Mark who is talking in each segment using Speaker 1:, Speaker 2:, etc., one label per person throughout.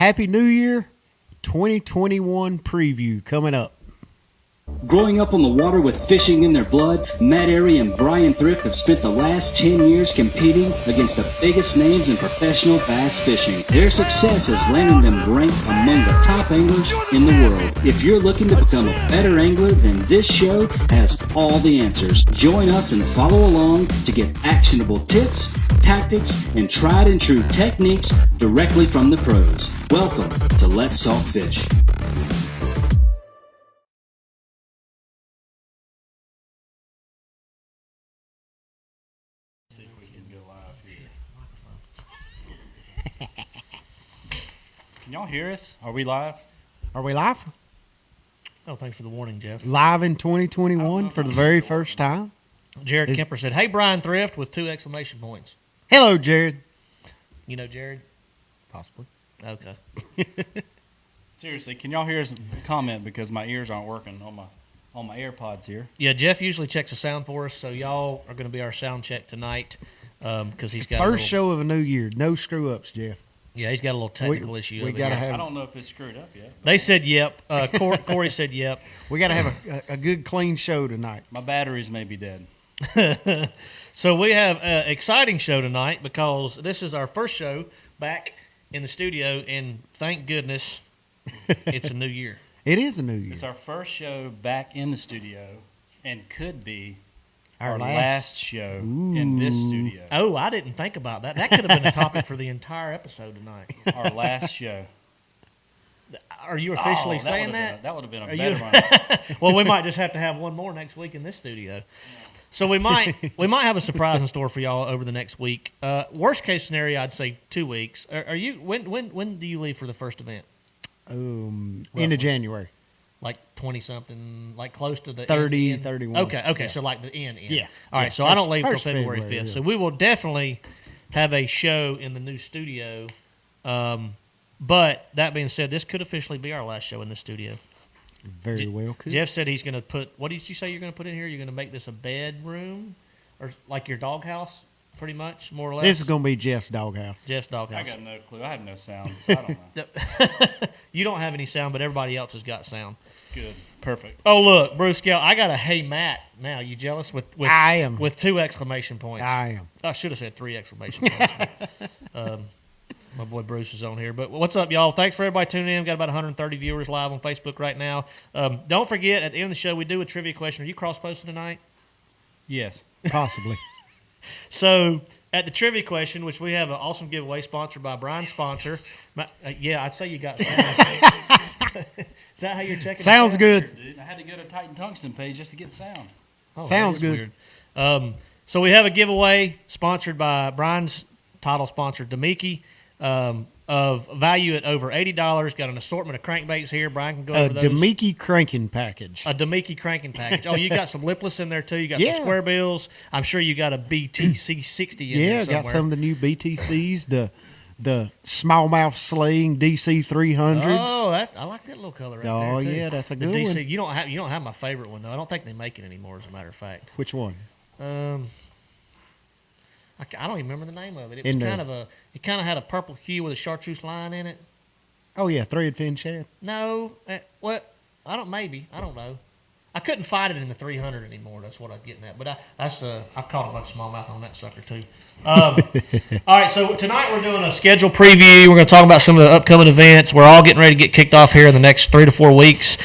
Speaker 1: Happy New Year 2021 preview coming up.
Speaker 2: Growing up on the water with fishing in their blood, Matt Arey and Bryan Thrift have spent the last 10 years competing against the biggest names in professional bass fishing. Their success has landed them ranked among the top anglers in the world. If you're looking to become a better angler, then this show has all the answers. Join us and follow along to get actionable tips, tactics, and tried and true techniques directly from the pros. Welcome to Let's Talk Fish.
Speaker 3: Can y'all hear us? Are we live?
Speaker 1: Are we live?
Speaker 4: Oh, thanks for the warning, Jeff.
Speaker 1: Live in 2021 for the very first time.
Speaker 4: Jared Kemper said, "Hey, Bryan Thrift," with 2 exclamation points.
Speaker 1: Hello, Jared.
Speaker 4: You know Jared? Possibly. Okay.
Speaker 3: Seriously, can y'all hear us comment because my ears aren't working on my AirPods here?
Speaker 4: Yeah, Jeff usually checks the sound for us, so y'all are going to be our sound check tonight because he's got
Speaker 1: First show of a new year. No screw ups, Jeff.
Speaker 4: Yeah, he's got a little technical issue.
Speaker 1: We gotta have.
Speaker 3: I don't know if it's screwed up yet.
Speaker 4: They said yep. Corey said yep.
Speaker 1: We got to have a good, clean show tonight.
Speaker 3: My batteries may be dead.
Speaker 4: So we have an exciting show tonight because this is our first show back in the studio, and thank goodness it's a new year.
Speaker 1: It is a new year.
Speaker 3: It's our first show back in the studio and could be
Speaker 1: Our
Speaker 3: our
Speaker 1: last.
Speaker 3: last show in this studio.
Speaker 4: Oh, I didn't think about that. That could have been the topic for the entire episode tonight.
Speaker 3: Our last show.
Speaker 4: Are you officially
Speaker 3: Oh,
Speaker 4: saying
Speaker 3: that?
Speaker 4: that?
Speaker 3: That would have been a
Speaker 4: Are
Speaker 3: better
Speaker 4: you-
Speaker 3: one.
Speaker 4: Well, we might just have to have one more next week in this studio. So we might have a surprise in store for y'all over the next week. Worst case scenario, I'd say 2 weeks. Are you when do you leave for the first event?
Speaker 1: End
Speaker 4: Roughly.
Speaker 1: of January.
Speaker 4: Like 20 something, like close to the
Speaker 1: 30,
Speaker 4: end?
Speaker 1: 31.
Speaker 4: Okay,
Speaker 1: Yeah.
Speaker 4: so like the end.
Speaker 1: Yeah.
Speaker 4: All right,
Speaker 1: Yeah,
Speaker 4: so I don't leave till
Speaker 1: first
Speaker 4: February
Speaker 1: February,
Speaker 4: 5th.
Speaker 1: yeah.
Speaker 4: So we will definitely have a show in the new studio. But that being said, this could officially be our last show in the studio.
Speaker 1: Very well. Could.
Speaker 4: Jeff said he's going to put. What did you say you're going to put in here? You're going to make this a bedroom, or like your doghouse, pretty much, more or less.
Speaker 1: This is going to be Jeff's doghouse.
Speaker 4: Jeff's
Speaker 3: I
Speaker 4: doghouse.
Speaker 3: got no clue. I have no sound, so I don't know.
Speaker 4: You don't have any sound, but everybody else has got sound.
Speaker 3: Good. Perfect.
Speaker 4: Oh look, Bruce Scout, I got a hey Matt now. You jealous with
Speaker 1: I am.
Speaker 4: with 2 exclamation points.
Speaker 1: I am.
Speaker 4: I should have said 3 exclamation points. My boy Bruce is on here. But what's up, y'all? Thanks for everybody tuning in. We've got about 130 viewers live on Facebook right now. Don't forget, at the end of the show, we do a trivia question. Are you cross-posting tonight?
Speaker 3: Yes.
Speaker 1: Possibly.
Speaker 4: So, at the trivia question, which we have an awesome giveaway sponsored by Brian's sponsor. Yeah, I'd say you got sound. Is that how you're checking?
Speaker 1: Sounds
Speaker 4: the sound?
Speaker 1: good.
Speaker 3: Dude, I had to go to Titan Tungsten page just to get sound.
Speaker 4: Oh,
Speaker 1: Sounds
Speaker 4: that is
Speaker 1: good.
Speaker 4: Weird. So we have a giveaway sponsored by Brian's title sponsor, Demiki, of value at over $80. Got an assortment of crankbaits here. Brian can go
Speaker 1: A
Speaker 4: over those.
Speaker 1: Demiki cranking package.
Speaker 4: A Demiki cranking package. Oh, you got some lipless in there too. You got
Speaker 1: Yeah.
Speaker 4: some square bills. I'm sure you got a BTC 60 in there
Speaker 1: Yeah,
Speaker 4: somewhere.
Speaker 1: got some of the new BTCs, the smallmouth slaying DC 300s.
Speaker 4: Oh, I like that little color right there.
Speaker 1: Oh,
Speaker 4: too.
Speaker 1: yeah, that's a
Speaker 4: The
Speaker 1: good
Speaker 4: DC.
Speaker 1: one.
Speaker 4: You don't have my favorite one though. I don't think they make it anymore. As a matter of fact.
Speaker 1: Which one?
Speaker 4: I don't even remember the name of it. It
Speaker 1: In
Speaker 4: was
Speaker 1: the-
Speaker 4: it kind of had a purple hue with a chartreuse line in it.
Speaker 1: Oh, yeah, thread fin shad.
Speaker 4: No, what? I don't know. I couldn't find it in the 300 anymore. That's what I'm getting at. But I've caught a bunch of smallmouth on that sucker too. All right, so tonight we're doing a schedule preview. We're going to talk about some of the upcoming events. We're all getting ready to get kicked off here in the next 3 to 4 weeks.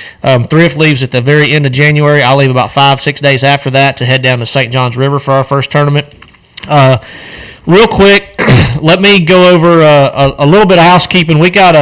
Speaker 4: Thrift leaves at the very end of January. I'll leave about 5-6 days after that to head down to St. John's River for our first tournament. Real quick, let me go over a little bit of housekeeping. We got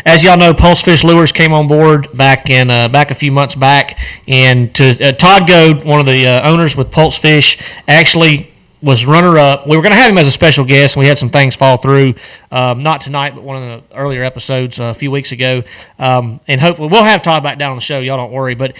Speaker 4: as y'all know, Pulsefish Lures came on board back a few months back, and Todd Goad, one of the owners with Pulsefish, actually was runner-up. We were going to have him as a special guest, and we had some things fall through. Not tonight, but one of the earlier episodes a few weeks ago. And hopefully we'll have Todd back down on the show. Y'all don't worry. But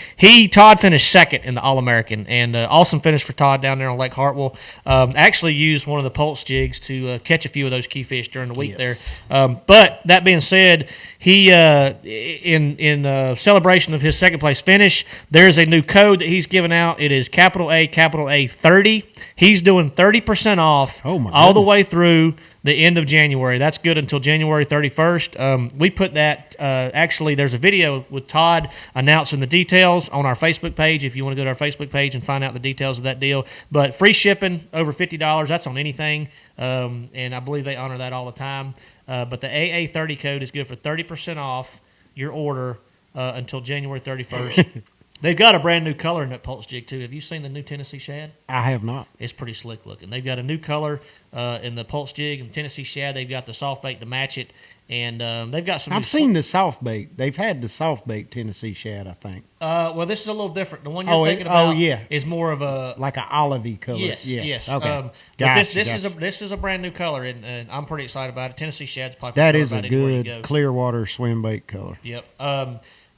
Speaker 4: Todd finished second in the All-American, and awesome finish for Todd down there on Lake Hartwell. Actually used one of the pulse jigs to catch a few of those key fish during the week there. But that being said, he in celebration of his second place finish, there's a new code that he's given out. It is capital A 30. He's doing 30% off
Speaker 1: Oh, my
Speaker 4: all the
Speaker 1: goodness.
Speaker 4: way through the end of January. That's good until January 31st. We put that, actually, there's a video with Todd announcing the details on our Facebook page if you want to go to our Facebook page and find out the details of that deal. But free shipping, over $50, that's on anything, and I believe they honor that all the time. But the AA30 code is good for 30% off your order until January 31st. They've got a brand new color in that Pulse jig, too. Have you seen the new Tennessee Shad?
Speaker 1: I have not.
Speaker 4: It's pretty slick looking. They've got a new color in the Pulse jig and Tennessee Shad. They've got the soft bait to match it. And they've got some.
Speaker 1: I've seen the soft bait. They've had the soft bait Tennessee Shad, I think.
Speaker 4: Well, this is a little different. The one you're thinking about is more of a
Speaker 1: like an olivey color.
Speaker 4: Yes.
Speaker 1: Okay.
Speaker 4: But this is a brand new color, and I'm pretty excited about it. Tennessee Shad's probably
Speaker 1: that is a good Clearwater swim bait color.
Speaker 4: Yep.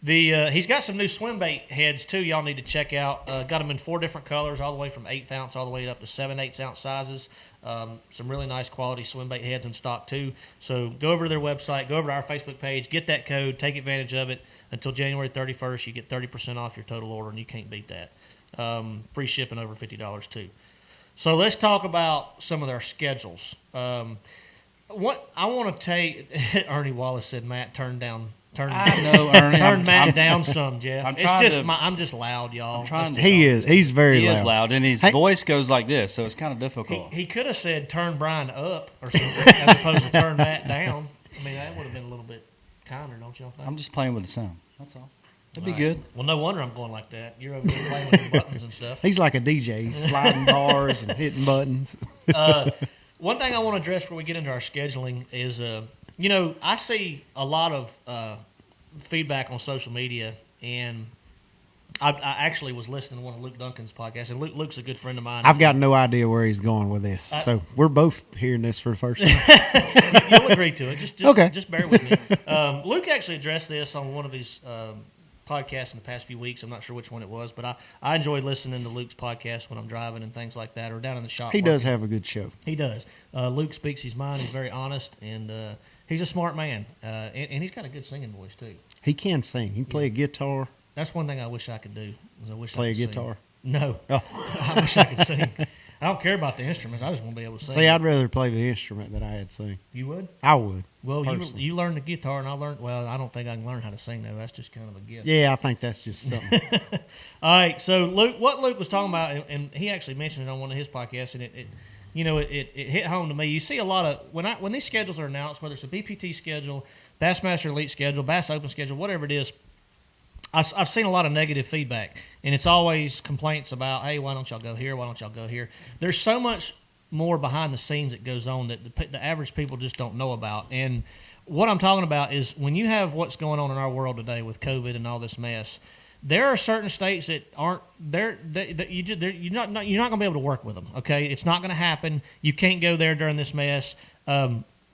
Speaker 4: He's got some new swim bait heads too. Y'all need to check out. Got them in 4 different colors, all the way from 1/8 ounce all the way up to 7/8 ounce sizes. Some really nice quality swim bait heads in stock too. So go over to their website, go over to our Facebook page, get that code, take advantage of it until January 31st. You get 30% off your total order, and you can't beat that. Free shipping over $50 too. So let's talk about some of their schedules. What I want to take, Ernie Wallace said, Matt turned
Speaker 3: I know, Ernie.
Speaker 4: Turn Matt down some, Jeff. I'm just loud, y'all.
Speaker 1: He's very loud.
Speaker 3: He is loud, and his voice goes like this, so it's kind of difficult.
Speaker 4: He could have said turn Brian up or something as opposed to turn Matt down. I mean, that would have been a little bit kinder, don't y'all think?
Speaker 3: I'm just playing with the sound. That's all. It'd be good.
Speaker 4: Well, no wonder I'm going like that. You're over here playing with the buttons and stuff.
Speaker 1: He's like a DJ. He's sliding bars and hitting buttons.
Speaker 4: One thing I want to address before we get into our scheduling is, I see a lot of feedback on social media, and I actually was listening to one of Luke Duncan's podcasts, and Luke's a good friend of mine.
Speaker 1: I've got no idea where he's going with this, so we're both hearing this for the first time.
Speaker 4: You'll agree to it. Just bear with me. Luke actually addressed this on one of his podcasts in the past few weeks. I'm not sure which one it was, but I enjoy listening to Luke's podcast when I'm driving and things like that, or down in the shop.
Speaker 1: He does have a good show.
Speaker 4: He does. Luke speaks his mind. He's very honest, and he's a smart man, and he's got a good singing voice too.
Speaker 1: He can sing. He can play a guitar.
Speaker 4: That's one thing I wish I could do.
Speaker 1: Play a guitar?
Speaker 4: Sing. No. Oh. I wish I could sing. I don't care about the instruments. I just want to be able to sing.
Speaker 1: See, I'd rather play the instrument than I had sing.
Speaker 4: You would?
Speaker 1: I would.
Speaker 4: Well, you learn the guitar, and I learned. Well, I don't think I can learn how to sing though. That's just kind of a gift.
Speaker 1: Yeah, I think that's just something.
Speaker 4: All right. So what Luke was talking about, and he actually mentioned it on one of his podcasts, and it hit home to me. You see a lot of when these schedules are announced, whether it's a BPT schedule, Bassmaster Elite schedule, Bass Open schedule, whatever it is, I've seen a lot of negative feedback, and it's always complaints about, hey, why don't y'all go here? Why don't y'all go here? There's so much more behind the scenes that goes on that the average people just don't know about. And what I'm talking about is when you have what's going on in our world today with COVID and all this mess, there are certain states that aren't there. You're not going to be able to work with them. Okay, it's not going to happen. You can't go there during this mess.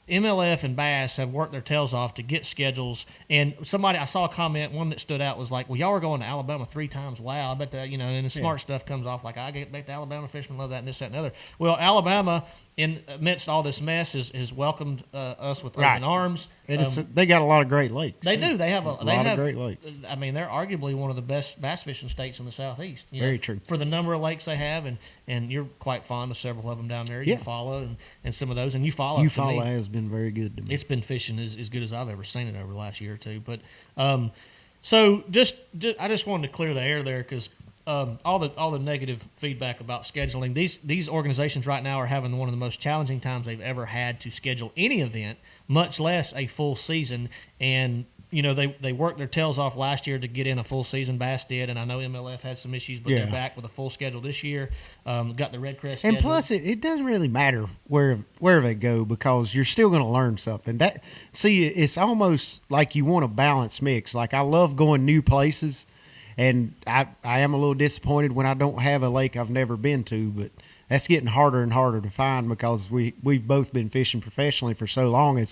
Speaker 4: MLF and Bass have worked their tails off to get schedules, and I saw a comment, one that stood out was like, well, y'all are going to Alabama 3 times. Wow, I bet that, and the smart stuff comes off like, I bet the Alabama fishermen love that and this, that, and the other. Well, Alabama, amidst all this mess, has welcomed us with open arms.
Speaker 1: And they got a lot of great lakes.
Speaker 4: They do. They have a lot
Speaker 1: of great lakes.
Speaker 4: I mean, they're arguably one of the best bass fishing states in the Southeast.
Speaker 1: Very true.
Speaker 4: For the number of lakes they have, and you're quite fond of several of them down there. You follow and some of those, and you follow.
Speaker 1: Has been very good to me.
Speaker 4: It's been fishing as good as I've ever seen it over the last year or two. But so I just wanted to clear the air there because all the negative feedback about scheduling. These organizations right now are having one of the most challenging times they've ever had to schedule any event, much less a full season. And they worked their tails off last year to get in a full season. Bass did, and I know MLF had some issues, but they're back with a full schedule this year. Got the Red Crest schedule.
Speaker 1: And plus, it doesn't really matter where they go because you're still going to learn something. It's almost like you want a balanced mix. Like I love going new places, and I am a little disappointed when I don't have a lake I've never been to, but that's getting harder and harder to find because we've both been fishing professionally for so long.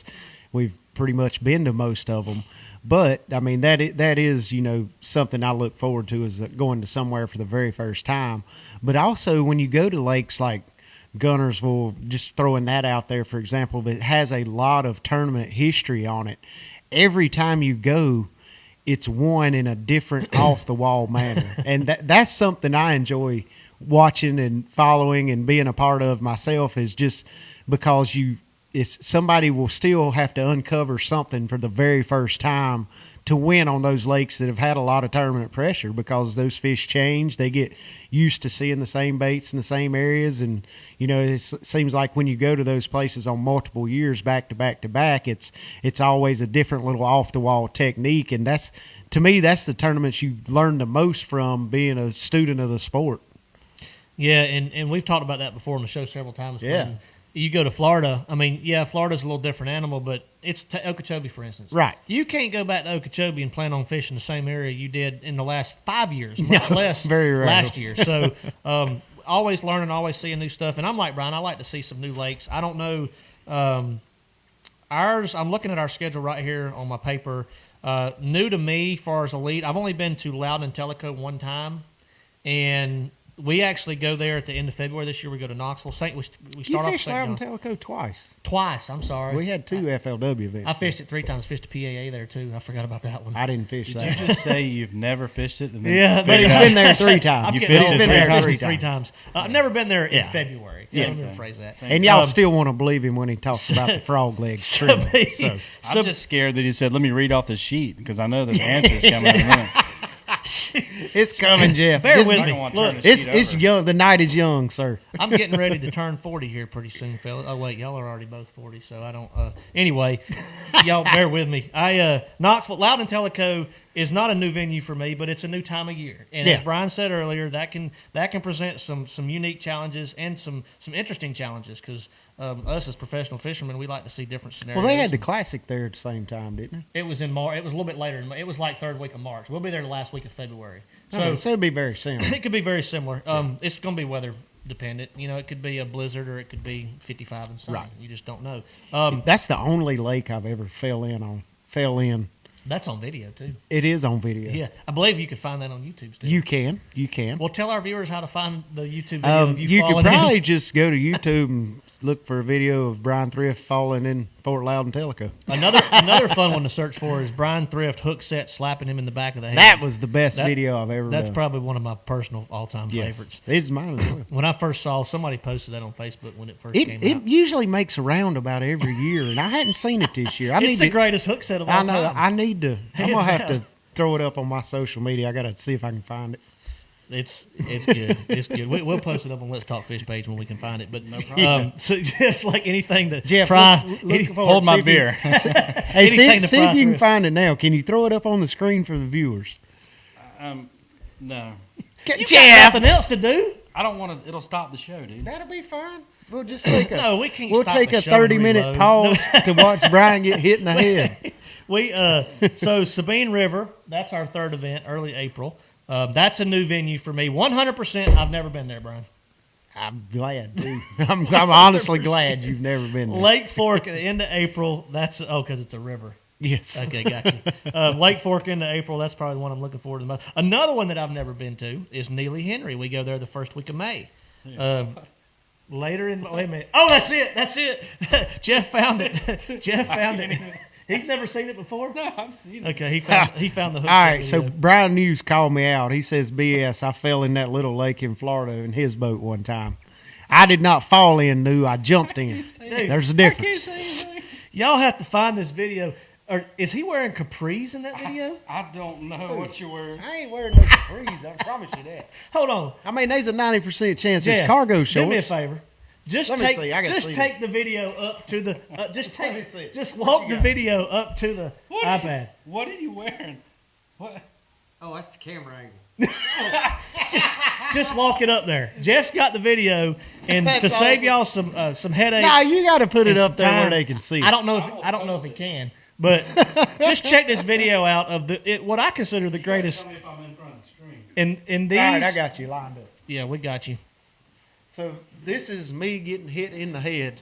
Speaker 1: We've pretty much been to most of them. But, I mean, that is, something I look forward to is going to somewhere for the very first time. But also when you go to lakes like Gunnersville, just throwing that out there, for example, that has a lot of tournament history on it, every time you go, it's won in a different off-the-wall manner. And that's something I enjoy watching and following and being a part of myself is just because somebody will still have to uncover something for the very first time to win on those lakes that have had a lot of tournament pressure, because those fish change. They get used to seeing the same baits in the same areas. And, it seems like when you go to those places on multiple years back to back to back, it's always a different little off the wall technique. And to me, that's the tournaments you learn the most from being a student of the sport.
Speaker 4: Yeah. And we've talked about that before on the show several times.
Speaker 1: Yeah.
Speaker 4: When you go to Florida, Florida's a little different animal, but it's Okeechobee, for instance.
Speaker 1: Right.
Speaker 4: You can't go back to Okeechobee and plan on fishing the same area you did in the last 5 years, much less
Speaker 1: very rare.
Speaker 4: last year. So always learning, always seeing new stuff. And I'm like Brian, I like to see some new lakes. I don't know. I'm looking at our schedule right here on my paper. New to me as far as Elite, I've only been to Loudon and Tellico one time, and we actually go there at the end of February this year. We go to Knoxville. We
Speaker 1: You
Speaker 4: start off
Speaker 1: fished
Speaker 4: St.
Speaker 1: Loudon and
Speaker 4: John's.
Speaker 1: Tellico twice.
Speaker 4: Twice, I'm sorry.
Speaker 1: We had 2 FLW events.
Speaker 4: I fished it 3 times. Fished a PAA there, too. I forgot about that one.
Speaker 1: I didn't fish
Speaker 3: Did
Speaker 1: that.
Speaker 3: you just say you've never fished it? And then
Speaker 4: Yeah, but
Speaker 1: He's been there 3 times.
Speaker 4: I'm
Speaker 3: You
Speaker 4: getting
Speaker 3: fished
Speaker 4: old.
Speaker 3: it
Speaker 4: Been
Speaker 3: three
Speaker 4: there
Speaker 3: times?
Speaker 4: three times. I've never been there in
Speaker 1: Yeah.
Speaker 4: February. So
Speaker 1: Yeah.
Speaker 4: I'm going to phrase that.
Speaker 1: And y'all still want to believe him when he talks about the frog legs.
Speaker 4: So,
Speaker 1: So,
Speaker 3: I'm just scared that he said, "Let me read off the sheet," because I know the answers coming in a minute.
Speaker 1: it's coming, Jeff.
Speaker 4: Bear
Speaker 1: This
Speaker 4: with
Speaker 1: is-
Speaker 3: I
Speaker 4: me.
Speaker 3: don't want to turn
Speaker 4: Look,
Speaker 3: the sheet
Speaker 1: It's
Speaker 3: over.
Speaker 1: young. The night is young, sir.
Speaker 4: I'm getting ready to turn 40 here pretty soon, fellas. Oh, wait, y'all are already both 40, so I don't. Anyway, y'all bear with me. Knoxville, Loudon and Tellico is not a new venue for me, but it's a new time of year. And as
Speaker 1: Yeah.
Speaker 4: Brian said earlier, that can present some unique challenges and some interesting challenges, because us as professional fishermen, we like to see different scenarios.
Speaker 1: Well, they had the classic there at the same time, didn't
Speaker 4: It was in March. It was a little bit later. It was like third week of March. We'll be there the last week of February.
Speaker 1: they?
Speaker 4: So
Speaker 1: So it'd be very similar.
Speaker 4: it could be very similar. It's going to be weather dependent. It could be a blizzard or it could be 55 and sunny.
Speaker 1: Right.
Speaker 4: You just don't know.
Speaker 1: That's the only lake I've ever fell in.
Speaker 4: That's on video too.
Speaker 1: It is on video.
Speaker 4: Yeah, I believe you could find that on YouTube still.
Speaker 1: You can.
Speaker 4: Well, tell our viewers how to find the YouTube video of you
Speaker 1: You could
Speaker 4: falling in.
Speaker 1: probably just go to YouTube and look for a video of Bryan Thrift falling in Fort Loudon, Tellico.
Speaker 4: Another fun one to search for is Bryan Thrift hook set slapping him in the back of the head.
Speaker 1: That was the best
Speaker 4: That-
Speaker 1: video I've ever
Speaker 4: That's
Speaker 1: done.
Speaker 4: probably one of my personal all-time
Speaker 1: Yes.
Speaker 4: favorites.
Speaker 1: It's mine as well.
Speaker 4: When I first saw somebody posted that on Facebook when it first came
Speaker 1: It
Speaker 4: out.
Speaker 1: usually makes a round about every year, and I hadn't seen it this year.
Speaker 4: It's the greatest hook set of all
Speaker 1: I know.
Speaker 4: time.
Speaker 1: I need to. I'm gonna
Speaker 4: Hands
Speaker 1: have
Speaker 4: down.
Speaker 1: to throw it up on my social media. I gotta see if I can find it.
Speaker 4: It's good. It's good. We'll post it up on Let's Talk Fish page when we can find it. But no problem. So just like anything to
Speaker 1: Jeff,
Speaker 4: fry,
Speaker 1: look forward.
Speaker 3: Hold my
Speaker 1: See if you-
Speaker 3: beer.
Speaker 1: Hey,
Speaker 4: anything
Speaker 1: see
Speaker 4: to fry
Speaker 1: if you can
Speaker 4: through.
Speaker 1: find it now. Can you throw it up on the screen for the viewers?
Speaker 3: No,
Speaker 4: you got nothing else to do.
Speaker 3: I don't want to. It'll stop the show, dude.
Speaker 1: That'll be fine. We'll just take a.
Speaker 4: No, we can't
Speaker 1: We'll
Speaker 4: stop
Speaker 1: take
Speaker 4: the
Speaker 1: a
Speaker 4: show and
Speaker 1: 30-minute
Speaker 4: reload.
Speaker 1: pause to watch Brian get hit in the head.
Speaker 4: So Sabine River, that's our third event, early April. That's a new venue for me. 100%. I've never been there, Brian.
Speaker 1: I'm glad, dude. I'm honestly glad you've never been there.
Speaker 4: Lake Fork at the end of April. That's because it's a river.
Speaker 1: Yes.
Speaker 4: Okay, gotcha. Lake Fork into April. That's probably the one I'm looking forward to the most. Another one that I've never been to is Neely Henry. We go there the first week of May. Later in wait a minute. Oh, that's it. That's it. Jeff found it. Jeff found it. He's never seen it before.
Speaker 3: No, I've seen it.
Speaker 4: Okay, he found the hook.
Speaker 1: All
Speaker 4: set
Speaker 1: right, so
Speaker 4: video.
Speaker 1: Brian News called me out. He says, BS, I fell in that little lake in Florida in his boat one time. I did not fall in, New. I jumped in. There's a difference.
Speaker 4: Y'all have to find this video. Or is he wearing capris in that video?
Speaker 3: I don't know what you're wearing.
Speaker 1: I ain't wearing no capris. I promise you that.
Speaker 4: Hold on.
Speaker 1: I mean, there's a 90% chance
Speaker 4: Jeff,
Speaker 1: it's cargo
Speaker 4: do me a
Speaker 1: shorts.
Speaker 4: favor. Just
Speaker 1: Let me
Speaker 4: take
Speaker 1: see. I gotta
Speaker 4: just
Speaker 1: see
Speaker 4: take the video up to the just
Speaker 1: Let me
Speaker 4: take
Speaker 1: see it.
Speaker 4: just
Speaker 1: What
Speaker 4: walk
Speaker 1: you
Speaker 4: the
Speaker 1: got?
Speaker 4: video up to the iPad.
Speaker 3: What are you wearing? What?
Speaker 1: Oh, that's the camera angle.
Speaker 4: Just walk it up there. Jeff's got the video, and
Speaker 1: That's
Speaker 4: to save
Speaker 1: awesome.
Speaker 4: y'all some headache.
Speaker 1: Nah, you got to put it
Speaker 4: and
Speaker 1: up
Speaker 4: some
Speaker 1: there where
Speaker 4: time.
Speaker 1: they can see it.
Speaker 4: I don't know if he can, but just check this video out of what I consider the greatest.
Speaker 3: Tell me if I'm in front of the screen.
Speaker 4: In these,
Speaker 1: All right, I got you lined up.
Speaker 4: yeah, we got you
Speaker 1: So this is me getting hit in the head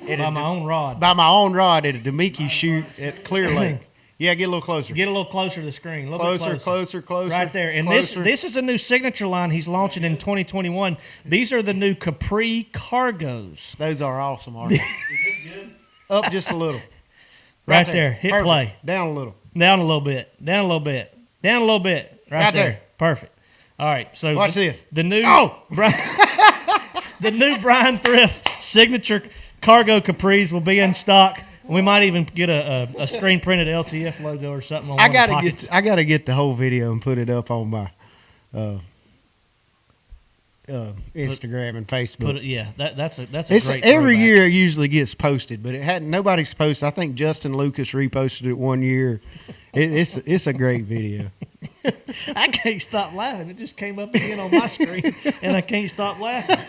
Speaker 1: at
Speaker 4: by my own rod.
Speaker 1: by my own rod at a Demiki shoot at Clear Lake. Yeah, get a little closer.
Speaker 4: Get a little closer to the screen. A little bit
Speaker 1: Closer.
Speaker 4: Right there. And
Speaker 1: closer.
Speaker 4: this is a new signature line he's launching in 2021. These are the new Capri Cargos.
Speaker 1: Those are awesome, aren't they?
Speaker 3: Is it good?
Speaker 1: Up just a little.
Speaker 4: Right there. Hit
Speaker 1: Perfect.
Speaker 4: play.
Speaker 1: Down a little.
Speaker 4: Down a little bit. Down a little bit. Down a little bit. Right,
Speaker 1: Right
Speaker 4: there.
Speaker 1: there.
Speaker 4: Perfect. All right. So
Speaker 1: Watch this.
Speaker 4: The new
Speaker 1: Oh!
Speaker 4: the new Bryan Thrift signature cargo capris will be in stock. We might even get a screen printed LTF logo or something on
Speaker 1: I
Speaker 4: one of the pockets.
Speaker 1: gotta get the whole video and put it up on my Instagram and Facebook.
Speaker 4: That's a
Speaker 1: It's
Speaker 4: great
Speaker 1: every
Speaker 4: throwback.
Speaker 1: year it usually gets posted, but it hadn't. Nobody's posted. I think Justin Lucas reposted it one year. It's a great video.
Speaker 4: I can't stop laughing. It just came up again on my screen, and I can't stop laughing.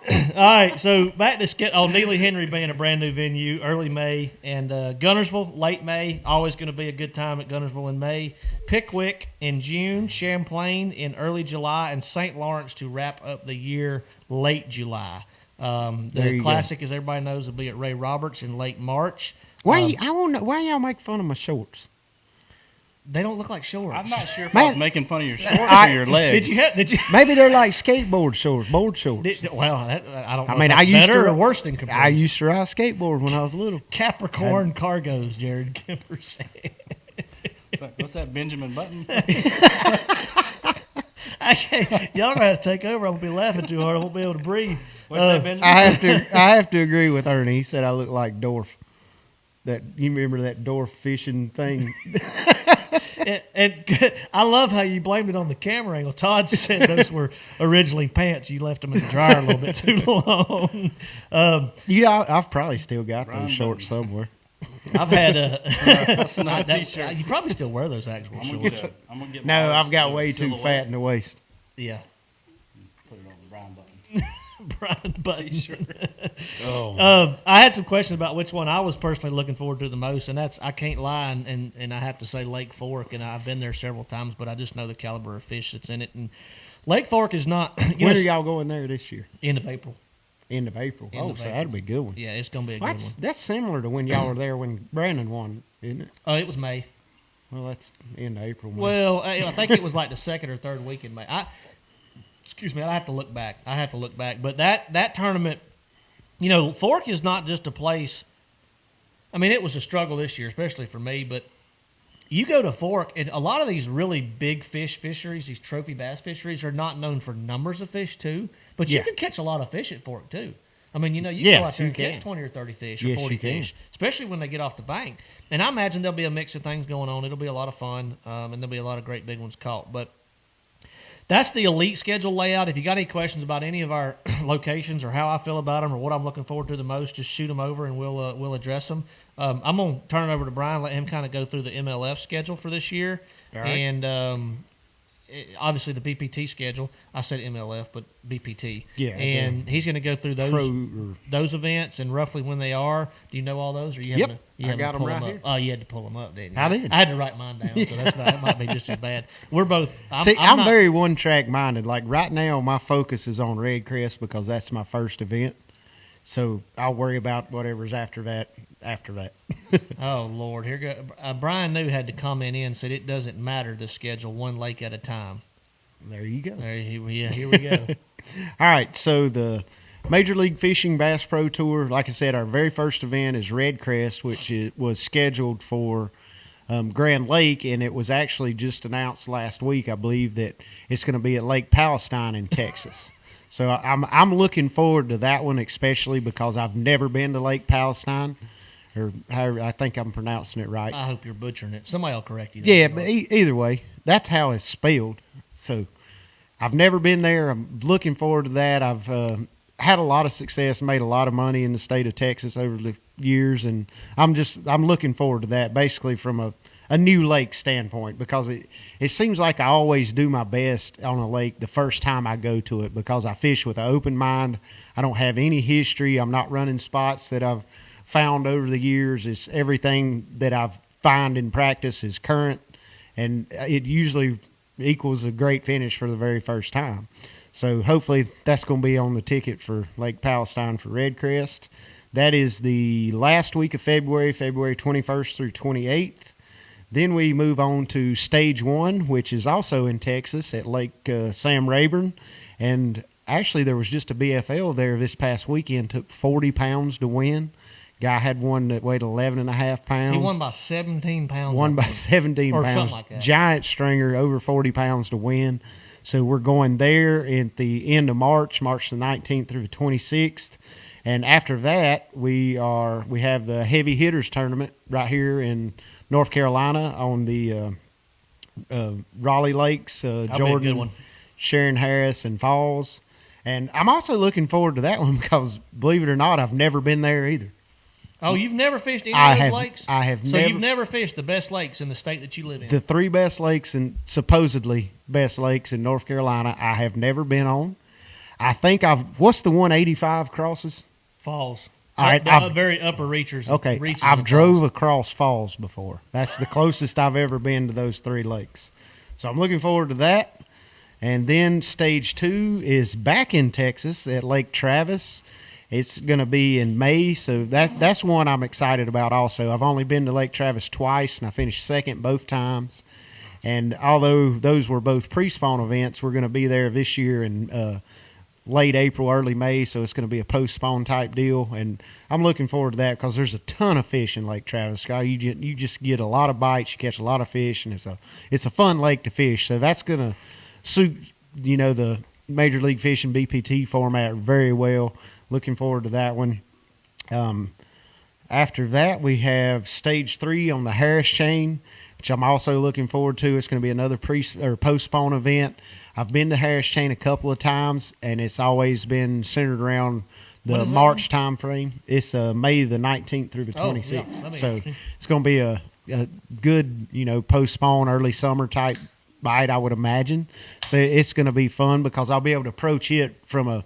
Speaker 4: All right, so back to Neely Henry being a brand new venue, early May, and Gunnersville, late May. Always going to be a good time at Gunnersville in May. Pickwick in June, Champlain in early July, and St. Lawrence to wrap up the year late July. The classic, as everybody knows, will be at Ray Roberts in late March.
Speaker 1: Why y'all make fun of my shorts?
Speaker 4: They don't look like shorts.
Speaker 3: I'm not sure if I was making fun of your shorts or your legs.
Speaker 4: Did you?
Speaker 1: Maybe they're like skateboard shorts, board shorts.
Speaker 4: I don't know.
Speaker 1: I mean,
Speaker 4: if that's better or worse than capris.
Speaker 1: I used to ride skateboard when I was little.
Speaker 4: Capricorn cargos, Jared Kimber said.
Speaker 3: What's that, Benjamin Button?
Speaker 1: Y'all gonna have to take over. I'm gonna be laughing too hard. I won't be able to breathe.
Speaker 3: What's that, Benjamin?
Speaker 1: I have to agree with Ernie. He said I look like Dorf. You remember that Dorf fishing thing?
Speaker 4: and I love how you blamed it on the camera angle. Todd said those were originally pants. You left them in the dryer a little bit too long.
Speaker 1: I've probably still got those shorts somewhere.
Speaker 4: I've had
Speaker 3: that's not a t-shirt.
Speaker 4: You probably still wear those actual shorts.
Speaker 3: I'm gonna get
Speaker 1: No,
Speaker 3: Mars
Speaker 1: I've got way too
Speaker 3: silhouette.
Speaker 1: fat in the waist.
Speaker 4: Yeah.
Speaker 3: Put it on the Brian Button.
Speaker 4: Brian Button.
Speaker 3: T-shirt.
Speaker 4: I had some questions about which one I was personally looking forward to the most, and that's, I can't lie, and I have to say Lake Fork, and I've been there several times, but I just know the caliber of fish that's in it. And Lake Fork is not.
Speaker 1: When are y'all going there this year?
Speaker 4: End of April.
Speaker 1: End of April.
Speaker 4: End of
Speaker 1: so
Speaker 4: April.
Speaker 1: that'll be a good one.
Speaker 4: Yeah, it's going to be a good one.
Speaker 1: That's similar to when y'all were there when Brandon won, isn't it?
Speaker 4: Oh, it was May.
Speaker 1: Well, that's end of April. May.
Speaker 4: Well, I think it was like the second or third week in May. Excuse me, I have to look back. But that tournament, Fork is not just a place. I mean, it was a struggle this year, especially for me. But you go to Fork, and a lot of these really big fisheries, these trophy bass fisheries, are not known for numbers of fish too. But you can catch a lot of fish at Fork too. I mean, you can go out there and catch 20 or 30 fish or 40 fish, especially when they get off the bank. And I imagine there'll be a mix of things going on. It'll be a lot of fun, and there'll be a lot of great big ones caught. But that's the Elite schedule layout. If you got any questions about any of our locations or how I feel about them or what I'm looking forward to the most, just shoot them over and we'll address them. I'm going to turn it over to Brian, let him kind of go through the MLF schedule for this year.
Speaker 1: All right.
Speaker 4: And obviously the BPT schedule. I said MLF, but BPT.
Speaker 1: Yeah.
Speaker 4: And he's going to go through those events and roughly when they are. Do you know all those? Or you
Speaker 1: Yep.
Speaker 4: I
Speaker 1: got them right here.
Speaker 4: Oh, you had to pull them up, didn't you?
Speaker 1: I did.
Speaker 4: I had to write mine down, so that might be just as bad. We're both.
Speaker 1: I'm very one-track minded. Like right now, my focus is on Red Crest because that's my first event. So I'll worry about whatever's after that.
Speaker 4: Oh Lord, here go. Brian New had to comment in and said it doesn't matter the schedule, one lake at a time.
Speaker 1: There you go.
Speaker 4: Here we go.
Speaker 1: All right, so the Major League Fishing Bass Pro Tour, like I said, our very first event is Red Crest, which was scheduled for Grand Lake, and it was actually just announced last week, I believe, that it's going to be at Lake Palestine in Texas. So I'm looking forward to that one, especially because I've never been to Lake Palestine, or however, I think I'm pronouncing it right.
Speaker 4: I hope you're butchering it. Somebody will correct you.
Speaker 1: Yeah, but either way, that's how it's spelled. So I've never been there. I'm looking forward to that. I've had a lot of success, made a lot of money in the state of Texas over the years, and I'm looking forward to that, basically from a new lake standpoint, because it seems like I always do my best on a lake the first time I go to it because I fish with an open mind. I don't have any history. I'm not running spots that I've found over the years. It's everything that I've found in practice is current, and it usually equals a great finish for the very first time. So hopefully that's going to be on the ticket for Lake Palestine for Red Crest. That is the last week of February 21st through 28th. Then we move on to Stage 1, which is also in Texas at Lake Sam Rayburn. And actually there was just a BFL there this past weekend, took 40 pounds to win. Guy had one that weighed 11.5 pounds.
Speaker 4: He won by 17 pounds.
Speaker 1: Won by 17
Speaker 4: or
Speaker 1: pounds.
Speaker 4: Something like that.
Speaker 1: Giant stringer, over 40 pounds to win. So we're going there at the end of March the 19th through the 26th. And after that, we have the heavy hitters tournament right here in North Carolina on the Raleigh Lakes,
Speaker 4: That'll be a good
Speaker 1: Jordan,
Speaker 4: one.
Speaker 1: Sharon Harris, and Falls. And I'm also looking forward to that one because, believe it or not, I've never been there either.
Speaker 4: Oh, you've never fished any of those lakes?
Speaker 1: I have
Speaker 4: So
Speaker 1: never.
Speaker 4: you've never fished the best lakes in the state that you live in?
Speaker 1: The 3 best lakes and supposedly best lakes in North Carolina, I have never been on. I think what's the 185 crosses?
Speaker 4: Falls.
Speaker 1: All right,
Speaker 4: The very upper reaches.
Speaker 1: Okay,
Speaker 4: reaches
Speaker 1: I've
Speaker 4: of
Speaker 1: drove
Speaker 4: falls.
Speaker 1: across Falls before. That's the closest I've ever been to those 3 lakes. So I'm looking forward to that. And then stage 2 is back in Texas at Lake Travis. It's going to be in May, so that's one I'm excited about also. I've only been to Lake Travis twice, and I finished second both times. And although those were both pre-spawn events, we're going to be there this year in late April, early May, so it's going to be a post-spawn type deal. And I'm looking forward to that because there's a ton of fish in Lake Travis, Scott. You just get a lot of bites, you catch a lot of fish, and it's a fun lake to fish. So that's going to suit, the Major League Fishing BPT format very well. Looking forward to that one. After that, we have stage 3 on the Harris chain, which I'm also looking forward to. It's going to be another post-spawn event. I've been to Harris chain a couple of times, and it's always been centered around the March time frame. It's May the 19th through the 26th.
Speaker 4: Yeah,
Speaker 1: So it's going to be a good, post-spawn, early summer type bite, I would imagine. So it's going to be fun because I'll be able to approach it from a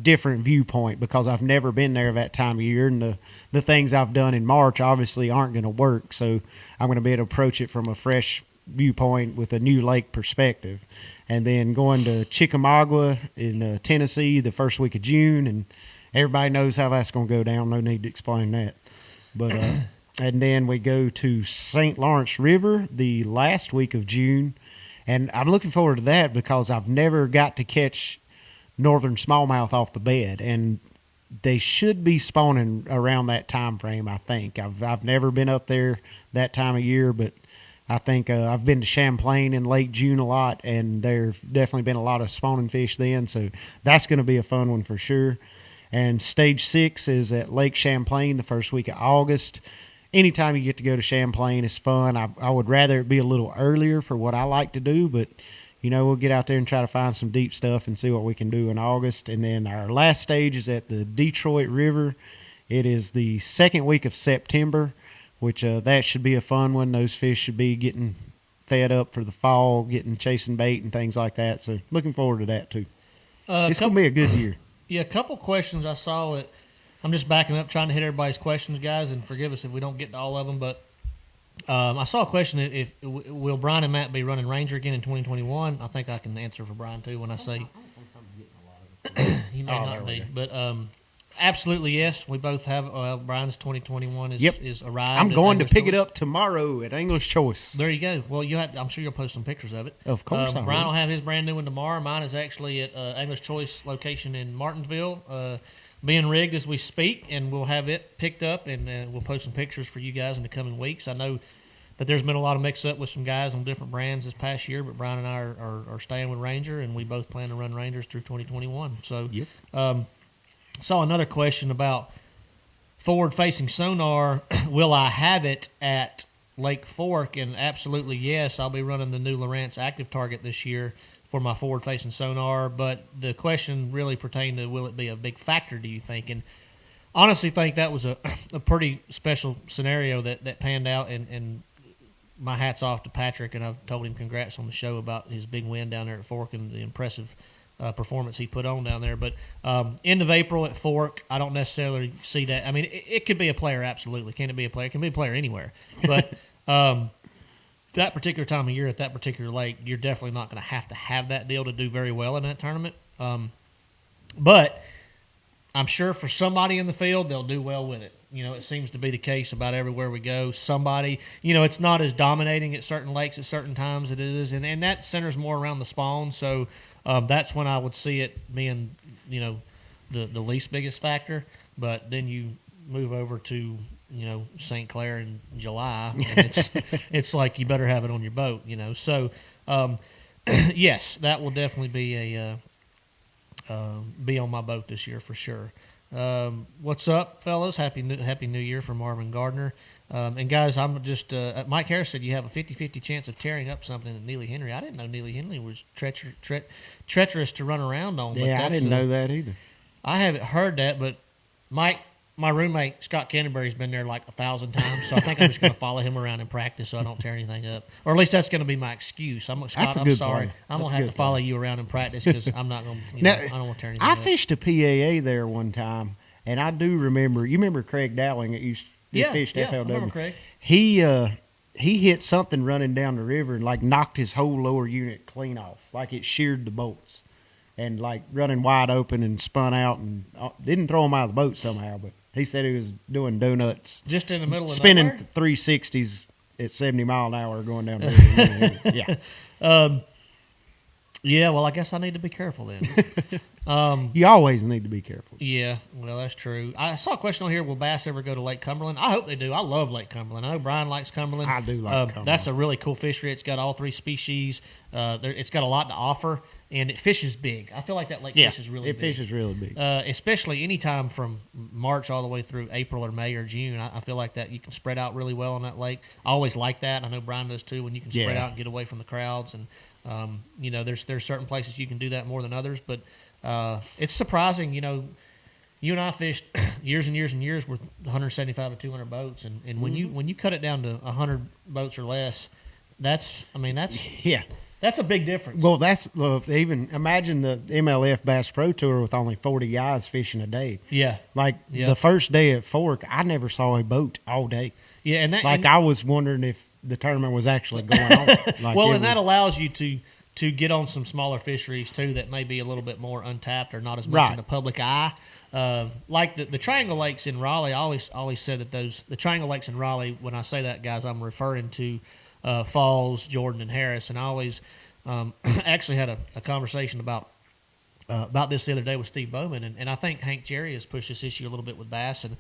Speaker 1: different viewpoint because I've never been there that time of year, and the things I've done in March obviously aren't going to work. So I'm going to be able to approach it from a fresh viewpoint with a new lake perspective. And then going to Chickamauga in Tennessee the first week of June, and everybody knows how that's going to go down. No need to explain that. But and then we go to St. Lawrence River the last week of June, and I'm looking forward to that because I've never got to catch northern smallmouth off the bed, and they should be spawning around that time frame. I think I've never been up there that time of year, but I think I've been to Champlain in late June a lot, and there's definitely been a lot of spawning fish then, so that's going to be a fun one for sure. And stage 6 is at Lake Champlain the first week of August. Anytime you get to go to Champlain, it's fun. I would rather it be a little earlier for what I like to do, but we'll get out there and try to find some deep stuff and see what we can do in August. And then our last stage is at the Detroit River. It is the second week of September, which that should be a fun one. Those fish should be getting fed up for the fall, chasing bait and things like that. So looking forward to that too. It's going to be a good year.
Speaker 4: Yeah, a couple questions I saw that I'm just backing up, trying to hit everybody's questions, guys, and forgive us if we don't get to all of them, but I saw a question: will Brian and Matt be running Ranger again in 2021? I think I can answer for Brian too when I say he may not be, but absolutely yes. We both have. Brian's 2021 is arrived.
Speaker 1: I'm going to pick
Speaker 4: Choice.
Speaker 1: it up tomorrow at English Choice.
Speaker 4: There you go. Well, I'm sure you'll post some pictures of it.
Speaker 1: Of course, I will.
Speaker 4: Brian will have his brand new one tomorrow. Mine is actually at English Choice location in Martinsville. Being rigged as we speak, and we'll have it picked up, and we'll post some pictures for you guys in the coming weeks. I know that there's been a lot of mix-up with some guys on different brands this past year, but Brian and I are staying with Ranger, and we both plan to run Rangers through 2021. So, saw another question about forward-facing sonar. Will I have it at Lake Fork? And absolutely yes. I'll be running the new Lowrance Active Target this year for my forward-facing sonar, but the question really pertained to will it be a big factor, do you think? And honestly think that was a pretty special scenario that panned out, and my hat's off to Patrick, and I've told him congrats on the show about his big win down there at Fork and the impressive performance he put on down there. But end of April at Fork, I don't necessarily see that. I mean, it could be a player, absolutely. Can it be a player? It can be a player anywhere. But that particular time of year at that particular lake, you're definitely not going to have that deal to do very well in that tournament. But I'm sure for somebody in the field, they'll do well with it. It seems to be the case about everywhere we go. Somebody, it's not as dominating at certain lakes at certain times it is, and that centers more around the spawn. So that's when I would see it being, the least biggest factor. But then you move over to St. Clair in July, and it's like you better have it on your boat, So, yes, that will definitely be be on my boat this year for sure. What's up, fellas? Happy New Year from Marvin Gardner. And guys, I'm just Mike Harris said you have a 50-50 chance of tearing up something at Neely Henry. I didn't know Neely Henry was treacherous to run around on.
Speaker 1: Yeah, I didn't know that either.
Speaker 4: I haven't heard that, but Mike, my roommate Scott Canterbury's been there like 1,000 times, so I think I'm just going to follow him around in practice so I don't tear anything up, or at least that's going to be my excuse. I'm
Speaker 1: That's a
Speaker 4: I'm
Speaker 1: good
Speaker 4: sorry,
Speaker 1: plan.
Speaker 4: I'm
Speaker 1: That's
Speaker 4: going
Speaker 1: a
Speaker 4: to have
Speaker 1: good
Speaker 4: to follow
Speaker 1: plan.
Speaker 4: you around in practice because I'm not going to.
Speaker 1: Now,
Speaker 4: I don't want to tear anything
Speaker 1: I
Speaker 4: up.
Speaker 1: fished a PAA there one time, and I do remember. You remember Craig Dowling that used to fish
Speaker 4: I
Speaker 1: FLW?
Speaker 4: remember Craig.
Speaker 1: He hit something running down the river and like knocked his whole lower unit clean off, like it sheared the bolts, and like running wide open and spun out and didn't throw him out of the boat somehow, but he said he was doing donuts,
Speaker 4: Just in the middle of
Speaker 1: spinning
Speaker 4: nowhere?
Speaker 1: 360s at 70 mile an hour going down the river. Yeah,
Speaker 4: Yeah, well, I guess I need to be careful then.
Speaker 1: you always need to be careful.
Speaker 4: Yeah, well, that's true. I saw a question on here: will bass ever go to Lake Cumberland? I hope they do. I love Lake Cumberland. I know Brian likes Cumberland.
Speaker 1: I do like Cumberland.
Speaker 4: That's a really cool fishery. It's got all 3 species. It's got a lot to offer, and it fishes big. I feel like that lake fishes really
Speaker 1: it
Speaker 4: big.
Speaker 1: fishes really big.
Speaker 4: Especially anytime from March all the way through April or May or June. I feel like that you can spread out really well on that lake. I always like that. I know Brian does too, when you can spread
Speaker 1: Yeah.
Speaker 4: out and get away from the crowds. And, there's certain places you can do that more than others. But it's surprising, you and I fished years and years and years with 175 to 200 boats. And when you cut it down to 100 boats or less, that's
Speaker 1: Yeah.
Speaker 4: that's a big difference.
Speaker 1: Well, that's even imagine the MLF Bass Pro Tour with only 40 guys fishing a day.
Speaker 4: Yeah.
Speaker 1: Like
Speaker 4: Yeah.
Speaker 1: the first day at Fork, I never saw a boat all day.
Speaker 4: Yeah, and that
Speaker 1: Like I was wondering if the tournament was actually going on. Like
Speaker 4: well,
Speaker 1: it
Speaker 4: and that
Speaker 1: was-
Speaker 4: allows you to get on some smaller fisheries too that may be a little bit more untapped or not as much
Speaker 1: Right.
Speaker 4: in the public eye. Like the Triangle Lakes in Raleigh, I always said that the Triangle Lakes in Raleigh. When I say that, guys, I'm referring to Falls, Jordan, and Harris. And I always actually had a conversation about this the other day with Steve Bowman, and I think Hank Jerry has pushed this issue a little bit with bass, and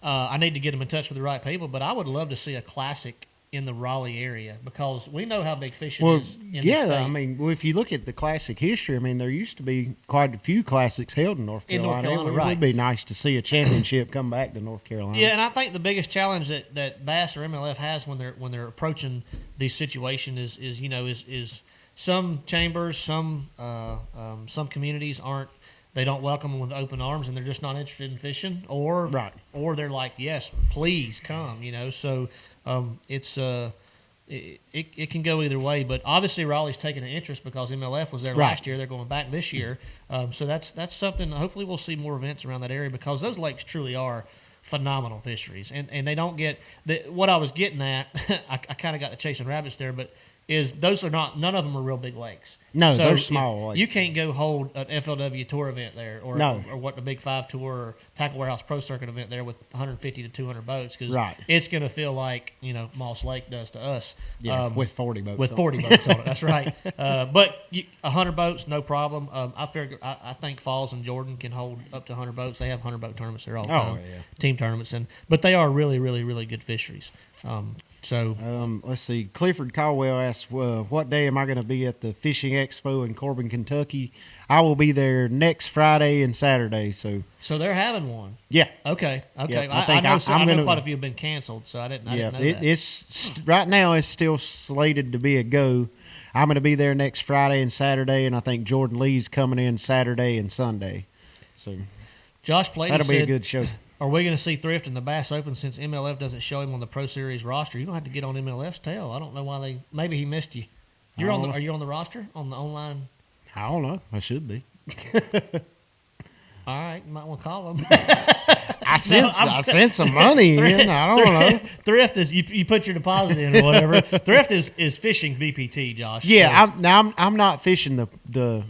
Speaker 4: I need to get him in touch with the right people. But I would love to see a classic in the Raleigh area because we know how big fishing
Speaker 1: Well,
Speaker 4: is. In
Speaker 1: yeah,
Speaker 4: the state.
Speaker 1: I mean, well, if you look at the classic history, I mean, there used to be quite a few classics held in North
Speaker 4: In
Speaker 1: Carolina.
Speaker 4: North Carolina,
Speaker 1: It
Speaker 4: right.
Speaker 1: would be nice to see a championship come back to North Carolina.
Speaker 4: Yeah, and I think the biggest challenge that Bass or MLF has when they're approaching these situations is some chambers, some communities they don't welcome them with open arms and they're just not interested in fishing, or
Speaker 1: Right.
Speaker 4: or they're like, yes, please come, So it can go either way, but obviously Raleigh's taking an interest because MLF was there
Speaker 1: Right.
Speaker 4: last year. They're going back this year, so that's something. Hopefully, we'll see more events around that area because those lakes truly are phenomenal fisheries, and they don't get what I was getting at. I kind of got to chasing rabbits there, but none of them are real big lakes.
Speaker 1: No,
Speaker 4: So
Speaker 1: they're
Speaker 4: if
Speaker 1: small lakes.
Speaker 4: You can't go hold an FLW tour event there, or
Speaker 1: No.
Speaker 4: or what the Big 5 tour or Tackle Warehouse Pro Circuit event there with 150 to 200 boats because
Speaker 1: Right.
Speaker 4: it's going to feel like Moss Lake does to us.
Speaker 1: Yeah, with 40 boats.
Speaker 4: With
Speaker 1: on it.
Speaker 4: 40 boats on it, that's right. But 100 boats, no problem. I think Falls and Jordan can hold up to 100 boats. They have 100 boat tournaments there all the time,
Speaker 1: yeah.
Speaker 4: team tournaments, but they are really, really, really good fisheries. So
Speaker 1: Let's see. Clifford Caldwell asks, what day am I going to be at the Fishing Expo in Corbin, Kentucky? I will be there next Friday and Saturday. So
Speaker 4: they're having one.
Speaker 1: yeah,
Speaker 4: Okay.
Speaker 1: Yeah,
Speaker 4: I
Speaker 1: think
Speaker 4: know,
Speaker 1: I'm
Speaker 4: I know
Speaker 1: gonna-
Speaker 4: quite a few have been canceled, so I didn't know that.
Speaker 1: it's right now. It's still slated to be a go. I'm going to be there next Friday and Saturday, and I think Jordan Lee's coming in Saturday and Sunday. So
Speaker 4: Josh Plady
Speaker 1: that'll be a
Speaker 4: said,
Speaker 1: good show.
Speaker 4: are we going to see Thrift in the Bass Open since MLF doesn't show him on the Pro Series roster? You're going to have to get on MLF's tail. I don't know why maybe he missed you. Are you on the roster, on the online?
Speaker 1: I don't know. I should be.
Speaker 4: All right, you might want to call him.
Speaker 1: I sent some money in. I don't know.
Speaker 4: Thrift is you put your deposit in or whatever. Thrift is fishing BPT, Josh.
Speaker 1: Yeah,
Speaker 4: so-
Speaker 1: I'm not fishing the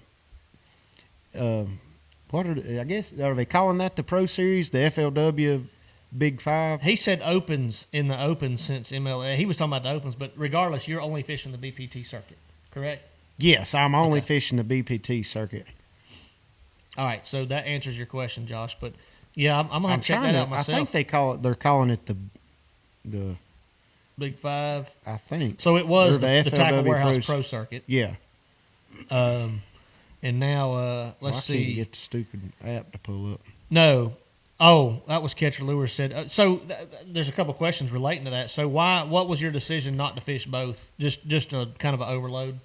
Speaker 1: what I guess are they calling that the Pro Series, the FLW Big 5?
Speaker 4: He said opens in the Open since MLF. He was talking about the Opens, but regardless, you're only fishing the BPT circuit, correct?
Speaker 1: Yes, I'm only
Speaker 4: Okay.
Speaker 1: fishing the BPT circuit.
Speaker 4: All right, so that answers your question, Josh. But yeah, I'm gonna have to check that out myself.
Speaker 1: I think they're calling it the
Speaker 4: Big 5.
Speaker 1: I think.
Speaker 4: So it was
Speaker 1: Or
Speaker 4: the
Speaker 1: the
Speaker 4: Tackle
Speaker 1: FLW
Speaker 4: Warehouse
Speaker 1: Pros.
Speaker 4: Pro Circuit.
Speaker 1: Yeah.
Speaker 4: And now
Speaker 1: I
Speaker 4: let's
Speaker 1: can't
Speaker 4: see.
Speaker 1: get the stupid app to pull up.
Speaker 4: No, Oh, that was Catcher Lures said. There's a couple questions relating to that. So what was your decision not to fish both? Just a kind of an overload?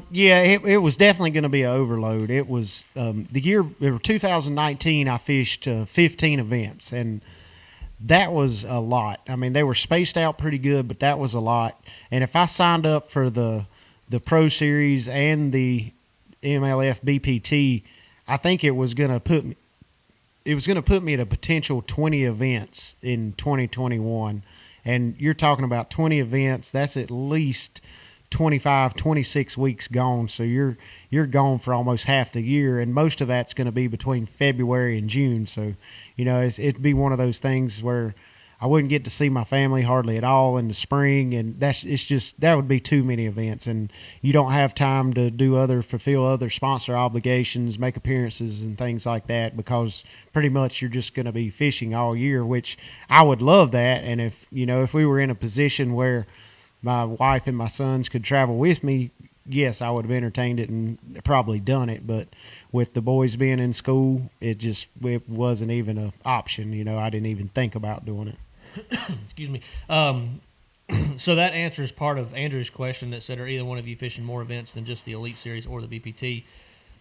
Speaker 1: Yeah, it was definitely going to be an overload. It was the year 2019. I fished 15 events, and that was a lot. I mean, they were spaced out pretty good, but that was a lot. And if I signed up for the Pro Series and the MLF BPT, I think it was going to put me. It was going to put me at a potential 20 events in 2021. And you're talking about 20 events. That's at least 25, 26 weeks gone. So you're gone for almost half the year. And most of that's going to be between February and June. So, it'd be one of those things where I wouldn't get to see my family hardly at all in the spring. And that would be too many events. And you don't have time to fulfill other sponsor obligations, make appearances and things like that, because pretty much you're just going to be fishing all year, which I would love that. And if we were in a position where my wife and my sons could travel with me, yes, I would have entertained it and probably done it. But with the boys being in school, it wasn't even an option. I didn't even think about doing it.
Speaker 4: Excuse me. So that answers part of Andrew's question that said, are either one of you fishing more events than just the Elite Series or the BPT?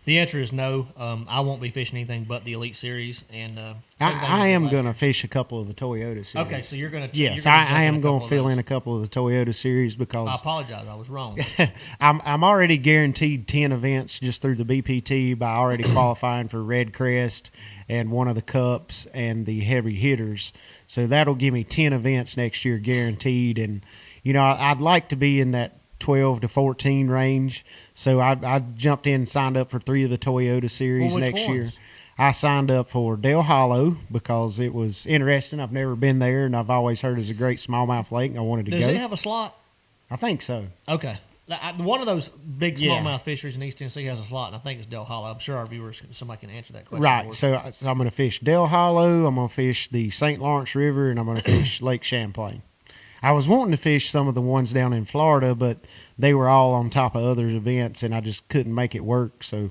Speaker 4: The answer is no. I won't be fishing anything but the Elite Series. And
Speaker 1: I am going to fish a couple of the Toyota Series.
Speaker 4: Okay, so you're going to.
Speaker 1: Yes, I am going to fill in a couple of the Toyota Series because.
Speaker 4: I apologize, I was wrong.
Speaker 1: I'm already guaranteed 10 events just through the BPT by already qualifying for Red Crest and one of the Cups and the Heavy Hitters. So that'll give me 10 events next year guaranteed. And, I'd like to be in that 12 to 14 range. So I jumped in and signed up for 3 of the Toyota Series next year. I signed up for Del Hollow because it was interesting. I've never been there, and I've always heard it's a great smallmouth lake, and I wanted to go.
Speaker 4: Does it have a slot?
Speaker 1: I think so.
Speaker 4: Okay. One of those big smallmouth fisheries in East Tennessee has a slot, and I think it's Del Hollow. I'm sure our viewers, somebody can answer that question.
Speaker 1: Right. So I'm going to fish Del Hollow, I'm going to fish the St. Lawrence River, and I'm going to fish Lake Champlain. I was wanting to fish some of the ones down in Florida, but they were all on top of other events, and I just couldn't make it work. So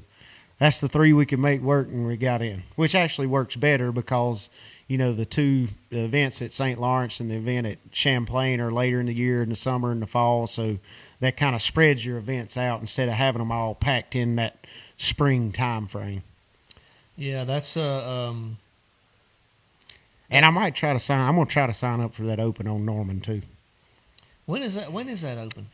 Speaker 1: that's the 3 we could make work, and we got in, which actually works better because, the 2 events at St. Lawrence and the event at Champlain are later in the year, in the summer and the fall. So that kind of spreads your events out instead of having them all packed in that spring time frame.
Speaker 4: Yeah, that's
Speaker 1: and I might try to sign. I'm going to try to sign up for that open on Norman too.
Speaker 4: When is that open?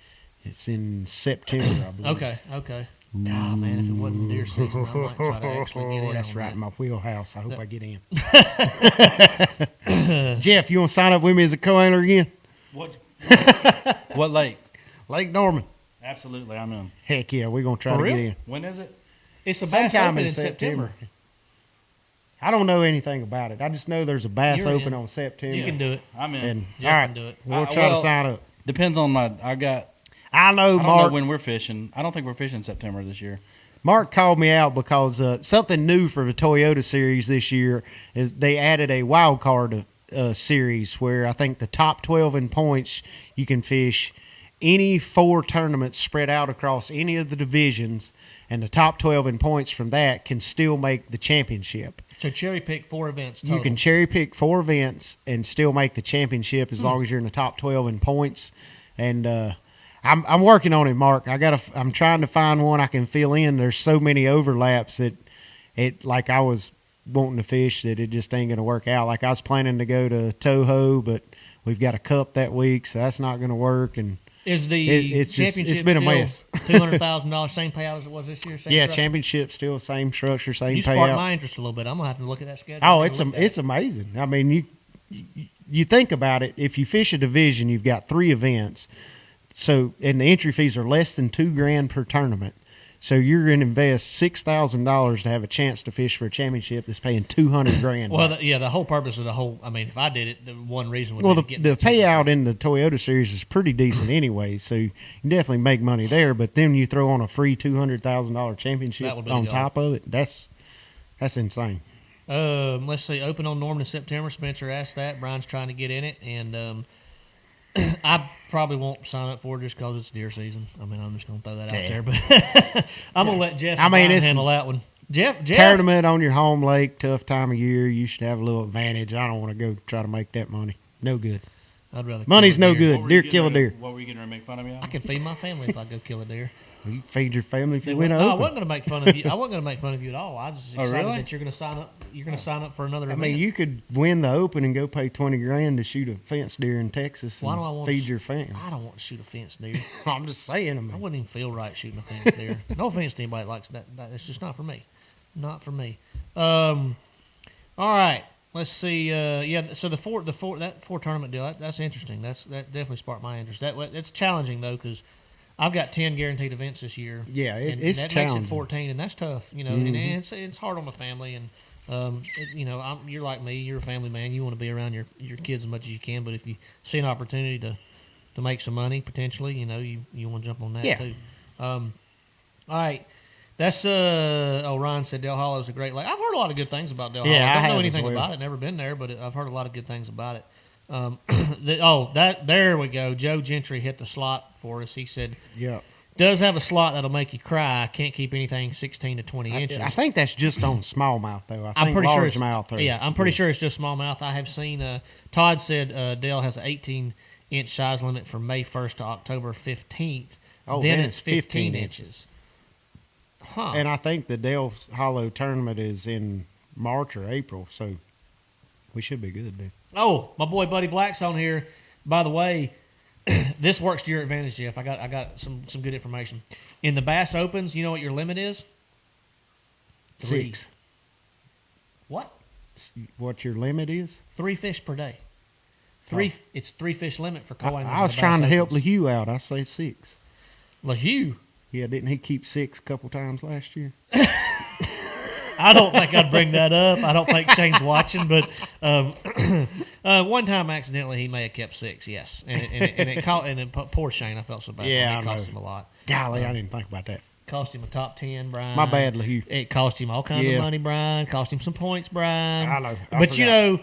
Speaker 1: It's in September, I believe.
Speaker 4: Okay. God, man, if it wasn't deer season, I might try to actually get in.
Speaker 1: That's
Speaker 4: on
Speaker 1: right,
Speaker 4: that.
Speaker 1: in my wheelhouse. I hope I get in. Jeff, you want to sign up with me as a co-angler again?
Speaker 3: What lake?
Speaker 1: Lake Norman.
Speaker 3: Absolutely, I'm in.
Speaker 1: Heck yeah, we're going to try to get in.
Speaker 3: When is it?
Speaker 4: It's a Bass
Speaker 1: Sometime
Speaker 4: Open in September.
Speaker 1: I don't know anything about it. I just know there's a Bass
Speaker 4: You're
Speaker 1: Open
Speaker 4: in.
Speaker 1: on September.
Speaker 4: You can do it.
Speaker 3: I'm in.
Speaker 1: And,
Speaker 4: Jeff
Speaker 1: all right,
Speaker 4: can do it.
Speaker 1: we'll try to sign up.
Speaker 3: Depends on I
Speaker 1: I know,
Speaker 3: don't
Speaker 1: Mark.
Speaker 3: know when we're fishing. I don't think we're fishing in September this year.
Speaker 1: Mark called me out because something new for the Toyota Series this year is they added a wild card series where I think the top 12 in points you can fish any 4 tournaments spread out across any of the divisions, and the top 12 in points from that can still make the championship.
Speaker 4: So cherry pick 4 events total.
Speaker 1: You can cherry pick 4 events and still make the championship as long as you're in the top 12 in points. And I'm working on it, Mark. I'm trying to find one I can fill in. There's so many overlaps that like I was wanting to fish that it just ain't going to work out. Like I was planning to go to Toho, but we've got a cup that week, so that's not going to work. And
Speaker 4: is the championship
Speaker 1: it's been a mess.
Speaker 4: $200,000 same payout as it was this year?
Speaker 1: Yeah, championship still same structure, same
Speaker 4: you
Speaker 1: payout.
Speaker 4: sparked my interest a little bit. I'm gonna have to look at that schedule.
Speaker 1: Oh, it's amazing. I mean, you think about it. If you fish a division, you've got 3 events. So, and the entry fees are less than $2,000 per tournament. So you're going to invest $6,000 to have a chance to fish for a championship that's paying $200,000.
Speaker 4: Well, the whole purpose of the whole. I mean, if I did it, the one reason would
Speaker 1: be
Speaker 4: to get
Speaker 1: the payout in the Toyota Series is pretty decent anyway. So you can definitely make money there. But then you throw on a free $200,000 championship on top of it. That's insane.
Speaker 4: Let's see. Open on Norman in September. Spencer asked that. Brian's trying to get in it, and I probably won't sign up for it just because it's deer season. I mean, I'm just going to throw that out there. But I'm going to let Jeff handle that one. Jeff,
Speaker 1: tournament on your home lake, tough time of year. You should have a little advantage. I don't want to go try to make that money. No good.
Speaker 4: I'd rather
Speaker 1: Money's
Speaker 4: kill a
Speaker 1: no
Speaker 4: deer.
Speaker 1: good. Deer kill a deer.
Speaker 3: What were you getting ready to make fun of me on?
Speaker 4: I can feed my family if I go kill a deer.
Speaker 1: Well, you feed your family if you
Speaker 4: No,
Speaker 1: win
Speaker 4: I
Speaker 1: open.
Speaker 4: wasn't going to make fun of you. I wasn't going to make fun of you at all. I was just
Speaker 3: Oh,
Speaker 4: excited
Speaker 3: really?
Speaker 4: that you're going to sign up. You're going to sign up for another
Speaker 1: I
Speaker 4: event.
Speaker 1: mean, you could win the open and go pay $20,000 to shoot a fence deer in Texas
Speaker 4: Why
Speaker 1: and
Speaker 4: do I want
Speaker 1: feed
Speaker 4: to-
Speaker 1: your family.
Speaker 4: I don't want to shoot a fence deer.
Speaker 1: I'm just saying, I
Speaker 4: I
Speaker 1: mean,
Speaker 4: wouldn't even feel right shooting a fence deer. No offense to anybody that likes that. It's just not for me. Not for me. All right. Let's see. Yeah. So the four tournament deal. That's interesting. That definitely sparked my interest. That's challenging though because I've got 10 guaranteed events this year.
Speaker 1: yeah,
Speaker 4: And
Speaker 1: it's
Speaker 4: that
Speaker 1: challenging.
Speaker 4: makes it 14, and that's tough. You know, and it's hard on the family. And you know, you're like me. You're a family man. You want to be around your kids as much as you can. But if you see an opportunity to make some money potentially, you know, you want to jump on that
Speaker 1: Yeah.
Speaker 4: too. All right. That's Ryan said Del Hollow's a great lake. I've heard a lot of good things about Del Hollow.
Speaker 1: Yeah, I
Speaker 4: don't know
Speaker 1: have
Speaker 4: anything
Speaker 1: as well.
Speaker 4: about it. Never been there, but I've heard a lot of good things about it. There we go. Joe Gentry hit the slot for us. He said,
Speaker 1: Yeah.
Speaker 4: does have a slot that'll make you cry. Can't keep anything 16 to 20 inches.
Speaker 1: I think that's just on smallmouth, though. I
Speaker 4: I'm
Speaker 1: think
Speaker 4: pretty sure it's
Speaker 1: largemouth.
Speaker 4: Yeah, I'm pretty sure it's just smallmouth. I have seen. Todd said Dale has an 18-inch size limit from May 1st to October 15th.
Speaker 1: Oh,
Speaker 4: then
Speaker 1: then
Speaker 4: it's
Speaker 1: it's
Speaker 4: 15
Speaker 1: 15
Speaker 4: inches. Huh.
Speaker 1: And I think the Del Hollow tournament is in March or April, so we should be good, dude.
Speaker 4: Oh, my boy Buddy Black's on here. By the way, this works to your advantage, Jeff. I got some good information. In the Bass Opens, you know what your limit is?
Speaker 1: 6.
Speaker 4: What?
Speaker 1: What your limit is?
Speaker 4: 3 fish per day. It's 3 fish limit for
Speaker 1: I,
Speaker 4: co-anglers.
Speaker 1: I was
Speaker 4: in the
Speaker 1: trying to
Speaker 4: Bass
Speaker 1: help
Speaker 4: Opens.
Speaker 1: LeHue out. I say 6.
Speaker 4: LeHue.
Speaker 1: Yeah, didn't he keep 6 a couple times last year?
Speaker 4: I don't think I'd bring that up. I don't think Shane's watching, but one time accidentally he may have kept 6. Yes, poor Shane. I felt so bad.
Speaker 1: Yeah,
Speaker 4: it
Speaker 1: I
Speaker 4: cost
Speaker 1: know.
Speaker 4: him a lot.
Speaker 1: Golly, I didn't think about that.
Speaker 4: Cost him a top 10, Brian.
Speaker 1: My bad, LeHue.
Speaker 4: It cost him all kinds
Speaker 1: Yeah.
Speaker 4: of money, Brian. Cost him some points, Brian.
Speaker 1: I know. I
Speaker 4: But you
Speaker 1: forgot.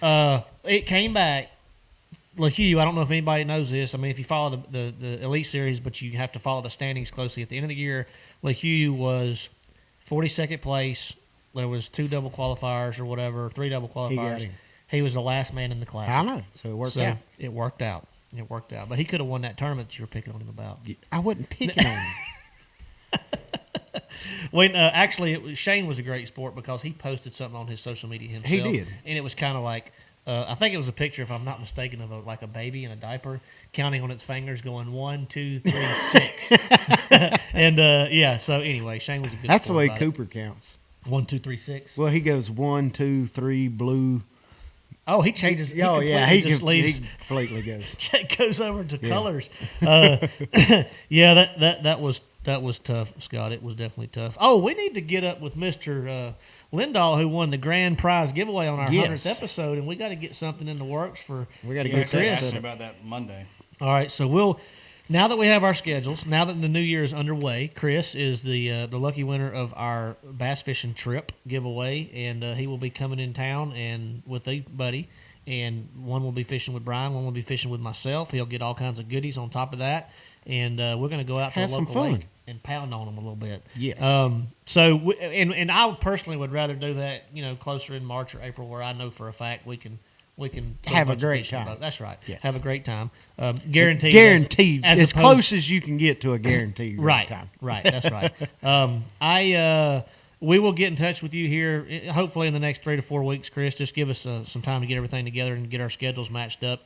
Speaker 4: know, it came back. LeHue, I don't know if anybody knows this. I mean, if you follow the Elite Series, but you have to follow the standings closely. At the end of the year, LeHue was 42nd place. There was 2 double qualifiers or whatever, 3 double qualifiers.
Speaker 1: him.
Speaker 4: He was the last man in the class.
Speaker 1: I know. So it worked out.
Speaker 4: It worked out. It worked out. But he could have won that tournament that you were picking on him about.
Speaker 1: I wasn't picking on him.
Speaker 4: When actually, Shane was a great sport because he posted something on his social media himself.
Speaker 1: He did.
Speaker 4: And it was kind of like, I think it was a picture, if I'm not mistaken, of a baby in a diaper counting on its fingers, going 1, 2, 3, 6. And yeah. So anyway, Shane was a good.
Speaker 1: That's the
Speaker 4: sport
Speaker 1: way
Speaker 4: about
Speaker 1: Cooper counts.
Speaker 4: it. 1, 2, 3, 6.
Speaker 1: Well, he goes 1, 2, 3, blue.
Speaker 4: Oh, he changes.
Speaker 1: Oh, yeah.
Speaker 4: He just leaves.
Speaker 1: He completely goes.
Speaker 4: Goes over to
Speaker 1: Yeah.
Speaker 4: colors. Yeah, that was tough, Scott. It was definitely tough. Oh, we need to get up with Mr. Lindahl, who won the grand prize giveaway on our 100th
Speaker 1: Yes.
Speaker 4: episode, and we got to get something in the works for.
Speaker 1: We got to
Speaker 3: You
Speaker 1: get
Speaker 3: actually
Speaker 1: that
Speaker 3: asked
Speaker 1: set
Speaker 3: me
Speaker 1: up.
Speaker 3: about that Monday.
Speaker 4: All right, so now that we have our schedules, now that the new year is underway, Chris is the lucky winner of our bass fishing trip giveaway, and he will be coming in town and with a buddy, and one will be fishing with Brian, one will be fishing with myself. He'll get all kinds of goodies on top of that, and we're going to go out to
Speaker 1: Have
Speaker 4: a
Speaker 1: some
Speaker 4: local
Speaker 1: fun.
Speaker 4: lake and pound on them a little bit.
Speaker 1: Yes.
Speaker 4: And I personally would rather do that, closer in March or April, where I know for a fact we can put
Speaker 1: Have a
Speaker 4: bunch of
Speaker 1: great
Speaker 4: fish in the
Speaker 1: time.
Speaker 4: boat. That's right.
Speaker 1: Yes.
Speaker 4: Have a great time. Guaranteed.
Speaker 1: Guaranteed.
Speaker 4: as
Speaker 1: As
Speaker 4: opposed-
Speaker 1: close as you can get to a guaranteed
Speaker 4: Right.
Speaker 1: time.
Speaker 4: Right. That's right. We will get in touch with you here, hopefully in the next 3 to 4 weeks, Chris. Just give us some time to get everything together and get our schedules matched up.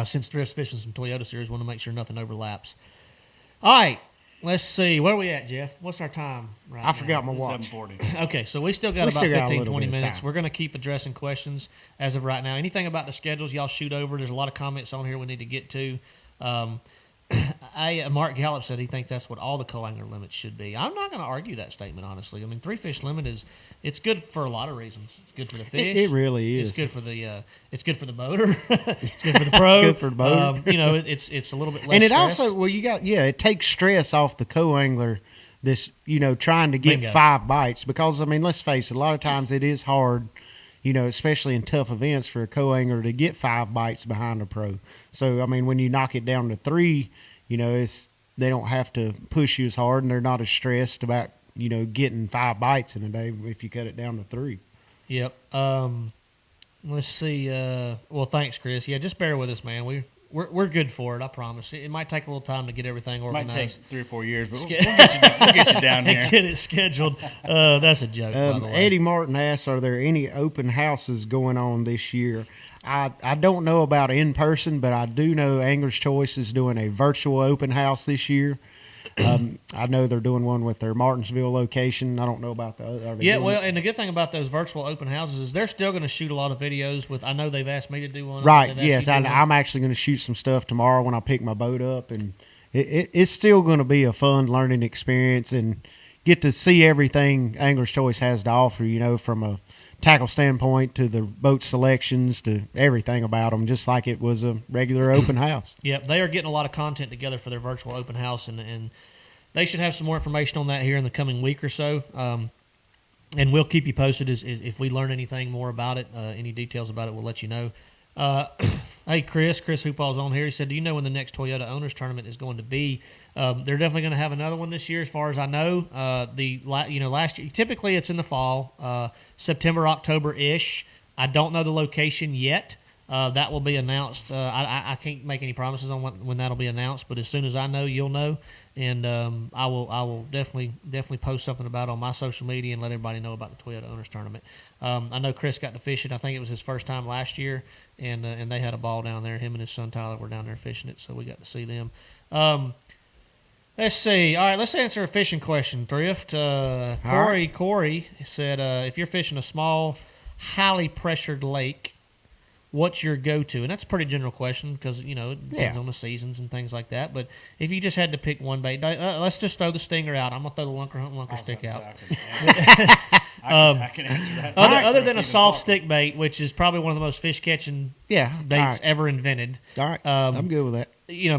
Speaker 4: Since Thrift's fishing some Toyota Series, we want to make sure nothing overlaps. All right. Let's see. Where are we at, Jeff? What's our time right
Speaker 1: I forgot my watch.
Speaker 3: 7:40.
Speaker 4: Okay, so we still got
Speaker 1: We
Speaker 4: about
Speaker 1: still got a
Speaker 4: 15,
Speaker 1: little
Speaker 4: 20
Speaker 1: bit of
Speaker 4: minutes.
Speaker 1: time.
Speaker 4: We're going to keep addressing questions as of right now. Anything about the schedules, y'all shoot over. There's a lot of comments on here we need to get to. Mark Gallup said he thinks that's what all the co-angler limits should be. I'm not going to argue that statement, honestly. I mean, 3 fish limit it's good for a lot of reasons. It's good for the fish.
Speaker 1: It really is.
Speaker 4: It's good for the boater. It's good for the pro.
Speaker 1: Good for the boater.
Speaker 4: It's a little bit less.
Speaker 1: And it
Speaker 4: stress.
Speaker 1: also, it takes stress off the co-angler this, trying to get
Speaker 4: Bingo.
Speaker 1: 5 bites. Because, I mean, let's face it, a lot of times it is hard, especially in tough events for a co-angler to get 5 bites behind a pro. So, I mean, when you knock it down to 3, they don't have to push you as hard and they're not as stressed about, getting 5 bites in a day if you cut it down to 3.
Speaker 4: Yep. Let's see. Well, thanks, Chris. Yeah, just bear with us, man. We're good for it. I promise. It might take a little time to get everything
Speaker 3: It might
Speaker 4: organized.
Speaker 3: take 3 or 4 years, but we'll get you down here.
Speaker 4: Get it scheduled. That's a joke, by the way.
Speaker 1: Eddie Martin asks, are there any open houses going on this year? I don't know about in person, but I do know Angler's Choice is doing a virtual open house this year. I know they're doing one with their Martinsville location. I don't know about the other.
Speaker 4: Yeah, well, and the good thing about those virtual open houses is they're still going to shoot a lot of videos. I know they've asked me to do one.
Speaker 1: Right, yes. I'm actually going to shoot some stuff tomorrow when I pick my boat up. And it's still going to be a fun learning experience and get to see everything Angler's Choice has to offer, from a tackle standpoint to the boat selections to everything about them, just like it was a regular open house.
Speaker 4: Yep, they are getting a lot of content together for their virtual open house, and they should have some more information on that here in the coming week or so. And we'll keep you posted if we learn anything more about it, any details about it, we'll let you know. Hey, Chris Hoopall's on here. He said, do you know when the next Toyota Owners Tournament is going to be? They're definitely going to have another one this year, as far as I know. Last year, typically it's in the fall, September, October-ish. I don't know the location yet. That will be announced. I can't make any promises on when that'll be announced, but as soon as I know, you'll know. And I will definitely post something about it on my social media and let everybody know about the Toyota Owners Tournament. I know Chris got to fish it. I think it was his first time last year, and they had a ball down there. Him and his son Tyler were down there fishing it, so we got to see them. Let's see. All right, let's answer a fishing question, Thrift. Corey said, if you're fishing a small, highly pressured lake, what's your go-to? And that's a pretty general question because, it depends on the seasons and things like that. But if you just had to pick one bait, let's just throw the stinger out. I'm going to throw the lunker stick out.
Speaker 3: I can answer that.
Speaker 4: Other than a soft stick bait, which is probably one of the most fish-catching baits ever invented.
Speaker 1: All right, I'm good with that.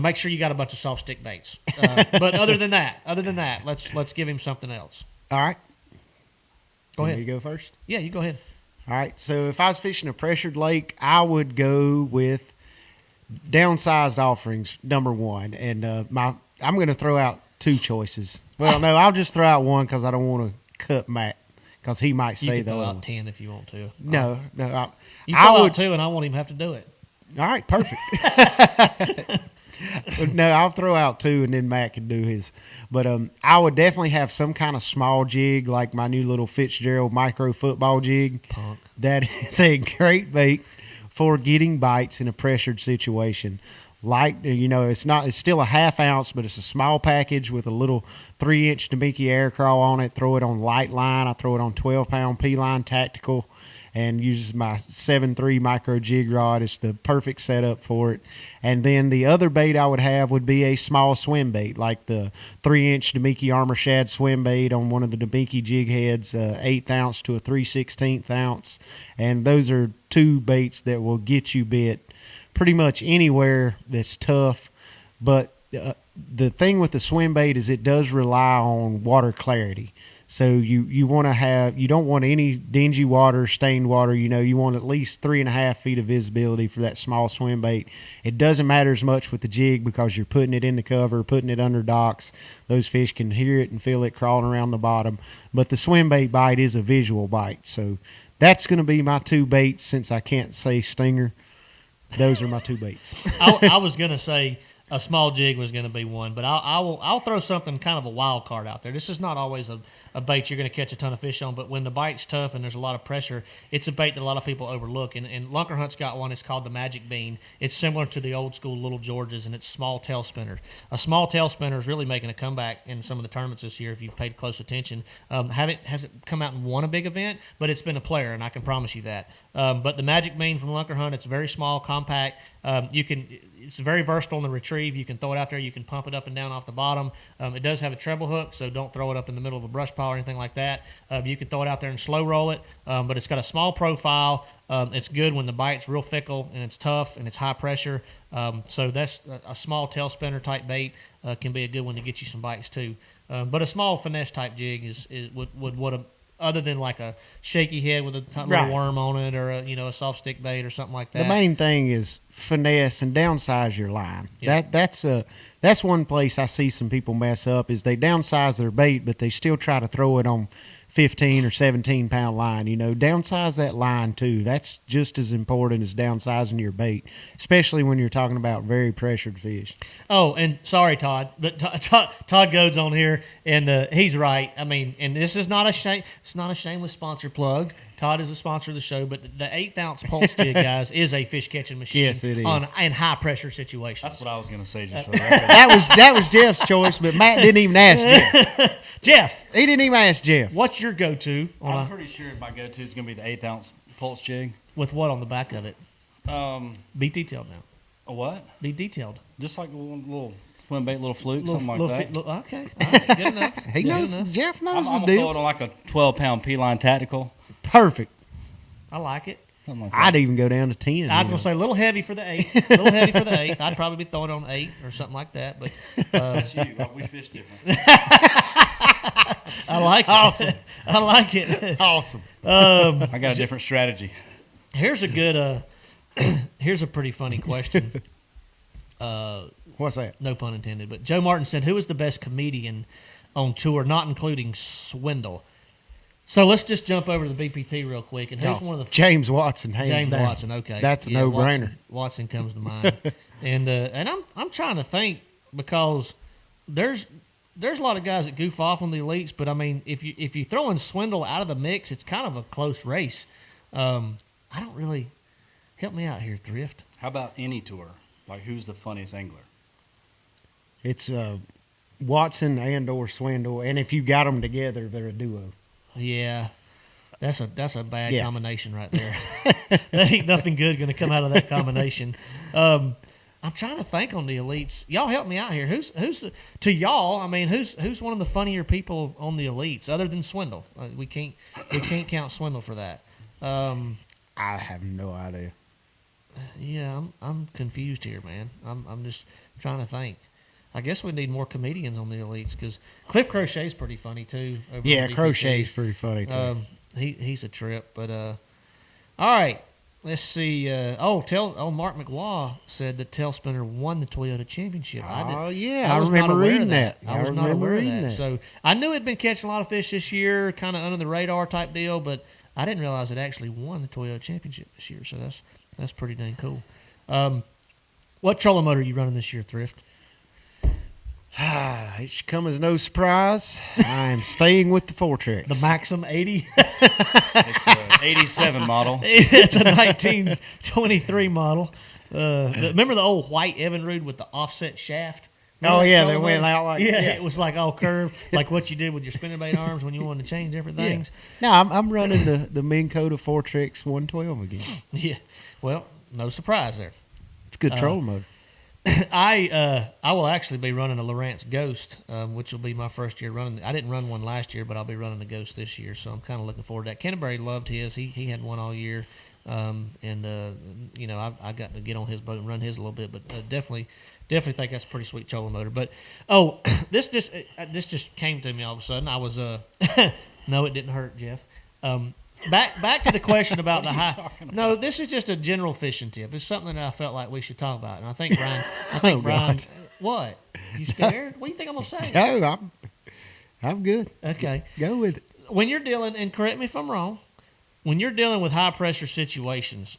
Speaker 4: Make sure you got a bunch of soft stick baits. But other than that, let's give him something else.
Speaker 1: All right.
Speaker 4: Go ahead.
Speaker 1: You go first?
Speaker 4: Yeah, you go ahead.
Speaker 1: All right, so if I was fishing a pressured lake, I would go with downsized offerings, number one. And I'm going to throw out 2 choices. Well, no, I'll just throw out one because I don't want to cut Matt because he might say
Speaker 4: you can
Speaker 1: the
Speaker 4: throw
Speaker 1: other
Speaker 4: out
Speaker 1: one.
Speaker 4: 10 if you want to.
Speaker 1: No.
Speaker 4: You throw out 2 and I won't even have to do it.
Speaker 1: All right, perfect. No, I'll throw out 2 and then Matt can do his. But I would definitely have some kind of small jig like my new little Fitzgerald micro football jig.
Speaker 4: Punk.
Speaker 1: That is a great bait for getting bites in a pressured situation. It's still a half ounce, but it's a small package with a little 3-inch Demicky air crawl on it. Throw it on light line. I throw it on 12-pound P-line tactical and uses my 7.3 micro jig rod. It's the perfect setup for it. And then the other bait I would have would be a small swim bait, like the 3-inch Demicky Armor Shad swim bait on one of the Demicky jig heads, 1/8 ounce to a 3/16 ounce. And those are 2 baits that will get you bit pretty much anywhere that's tough. But the thing with the swim bait is it does rely on water clarity. So you don't want any dingy water, stained water. You want at least 3.5 feet of visibility for that small swim bait. It doesn't matter as much with the jig because you're putting it in the cover, putting it under docks. Those fish can hear it and feel it crawling around the bottom. But the swim bait bite is a visual bite. So that's going to be my 2 baits since I can't say stinger. Those are my 2 baits.
Speaker 4: I was going to say a small jig was going to be one, but I'll throw something kind of a wild card out there. This is not always a bait you're going to catch a ton of fish on, but when the bite's tough and there's a lot of pressure, it's a bait that a lot of people overlook. And Lunker Hunt's got one. It's called the Magic Bean. It's similar to the old school Little Georges, and it's small tail spinner. A small tail spinner is really making a comeback in some of the tournaments this year if you've paid close attention. Hasn't come out and won a big event, but it's been a player, and I can promise you that. But the Magic Bean from Lunker Hunt, it's very small, compact. It's very versatile in the retrieve. You can throw it out there. You can pump it up and down off the bottom. It does have a treble hook, so don't throw it up in the middle of a brush pile or anything like that. You can throw it out there and slow roll it, but it's got a small profile. It's good when the bite's real fickle and it's tough and it's high pressure. So that's a small tail spinner type bait can be a good one to get you some bites too. But a small finesse type jig would other than like a shaky head with a little
Speaker 1: Right.
Speaker 4: worm on it, or a soft stick bait or something like that.
Speaker 1: The main thing is finesse and downsize your line.
Speaker 4: Yeah.
Speaker 1: That's one place I see some people mess up is they downsize their bait, but they still try to throw it on 15 or 17 pound line. Downsize that line too. That's just as important as downsizing your bait, especially when you're talking about very pressured fish.
Speaker 4: Oh, and sorry, Todd, but Todd Goad's on here, and he's right. I mean, and this is not a shame. It's not a shameless sponsor plug. Todd is a sponsor of the show, but the 1/8 ounce pulse jig, guys, is a fish catching machine.
Speaker 1: Yes, it is.
Speaker 4: In high pressure situations.
Speaker 3: That's what I was going to say just for the record.
Speaker 1: That was Jeff's choice, but Matt didn't even ask Jeff.
Speaker 4: Jeff,
Speaker 1: He didn't even ask Jeff.
Speaker 4: what's your go-to
Speaker 3: I'm pretty sure my go-to is going to be the 1/8 ounce pulse jig.
Speaker 4: with what on the back of it?
Speaker 3: Um,
Speaker 4: Be detailed now.
Speaker 3: a what?
Speaker 4: Be detailed.
Speaker 3: Just like a little swim bait, little fluke, something like that.
Speaker 4: Okay, all right, good enough.
Speaker 1: He
Speaker 4: Good
Speaker 1: knows.
Speaker 4: enough.
Speaker 1: Jeff knows
Speaker 3: I'm
Speaker 1: the
Speaker 3: going to throw
Speaker 1: deal.
Speaker 3: it on like a 12-pound P-line tactical.
Speaker 1: Perfect.
Speaker 4: I like it.
Speaker 3: Something like that.
Speaker 1: I'd even go down to 10.
Speaker 4: I was going to say a little heavy for the 8. A little heavy for the 8. I'd probably be throwing it on 8 or something like that. But
Speaker 3: That's you. We fish different.
Speaker 4: I like it.
Speaker 1: Awesome.
Speaker 4: I like it.
Speaker 1: Awesome.
Speaker 3: I got a different strategy.
Speaker 4: Here's a good. Here's a pretty funny question.
Speaker 1: What's that?
Speaker 4: No pun intended. But Joe Martin said, "Who is the best comedian on tour, not including Swindle?" So let's just jump over to the BPT real quick. And who's one of the
Speaker 1: James Watson, hands
Speaker 4: James
Speaker 1: down.
Speaker 4: Watson? Okay,
Speaker 1: That's a no-brainer.
Speaker 4: Watson comes to mind, and I'm trying to think because there's a lot of guys that goof off on the elites, but I mean if you throw in Swindle out of the mix, it's kind of a close race. I don't really help me out here, Thrift.
Speaker 3: How about any tour? Like, who's the funniest angler?
Speaker 1: It's Watson and or Swindle, and if you got them together, they're a duo.
Speaker 4: Yeah, that's a bad
Speaker 1: Yeah.
Speaker 4: combination right there. There ain't nothing good going to come out of that combination. I'm trying to think on the elites. Y'all help me out here. Who's to y'all? I mean, who's one of the funnier people on the elites other than Swindle? We can't count Swindle for that.
Speaker 1: I have no idea.
Speaker 4: Yeah, I'm confused here, man. I'm just trying to think. I guess we need more comedians on the elites because Cliff Crochet's pretty funny too. over
Speaker 1: Yeah,
Speaker 4: on DPT.
Speaker 1: Crochet's pretty funny too.
Speaker 4: He's a trip, but all right. Let's see. Mark McWaw said that Tailspinner won the Toyota Championship.
Speaker 1: Oh, yeah, I
Speaker 4: was
Speaker 1: remember
Speaker 4: not aware
Speaker 1: reading
Speaker 4: of
Speaker 1: that.
Speaker 4: I
Speaker 1: I
Speaker 4: was not
Speaker 1: remember
Speaker 4: aware of
Speaker 1: reading
Speaker 4: that.
Speaker 1: that.
Speaker 4: So I knew it'd been catching a lot of fish this year, kind of under the radar type deal, but I didn't realize it actually won the Toyota Championship this year. So that's pretty dang cool. What trolling motor are you running this year, Thrift?
Speaker 1: It should come as no surprise. I am staying with the Fortrex.
Speaker 4: The Maxim 80.
Speaker 3: It's an 87 model.
Speaker 4: It's a 1923 model. Remember the old white Evinrude with the offset shaft? Remember
Speaker 1: Oh,
Speaker 4: that
Speaker 1: yeah,
Speaker 4: trolling
Speaker 1: they went
Speaker 4: motor?
Speaker 1: out like
Speaker 4: yeah,
Speaker 1: yeah.
Speaker 4: it was like all curved, like what you did with your spinnerbait arms when you wanted to change different
Speaker 1: Yeah.
Speaker 4: things.
Speaker 1: No, I'm running the Minn Kota Fortrex 112 again.
Speaker 4: Yeah. Well, no surprise there.
Speaker 1: It's a good trolling motor.
Speaker 4: I will actually be running a Lowrance Ghost, which will be my first year running. I didn't run one last year, but I'll be running the Ghost this year, so I'm kind of looking forward to that. Canterbury loved his. He had one all year, and I got to get on his boat and run his a little bit, but definitely think that's a pretty sweet trolling motor. But this just came to me all of a sudden. I was no, it didn't hurt, Jeff. Back to the question about the high. No, this is just a general fishing tip. It's something that I felt like we should talk about, and I think Brian. Brian.
Speaker 1: God.
Speaker 4: What? You scared? What do you think I'm gonna say?
Speaker 1: No, I'm good.
Speaker 4: Okay.
Speaker 1: Go with it.
Speaker 4: When you're dealing, and correct me if I'm wrong, when you're dealing with high pressure situations,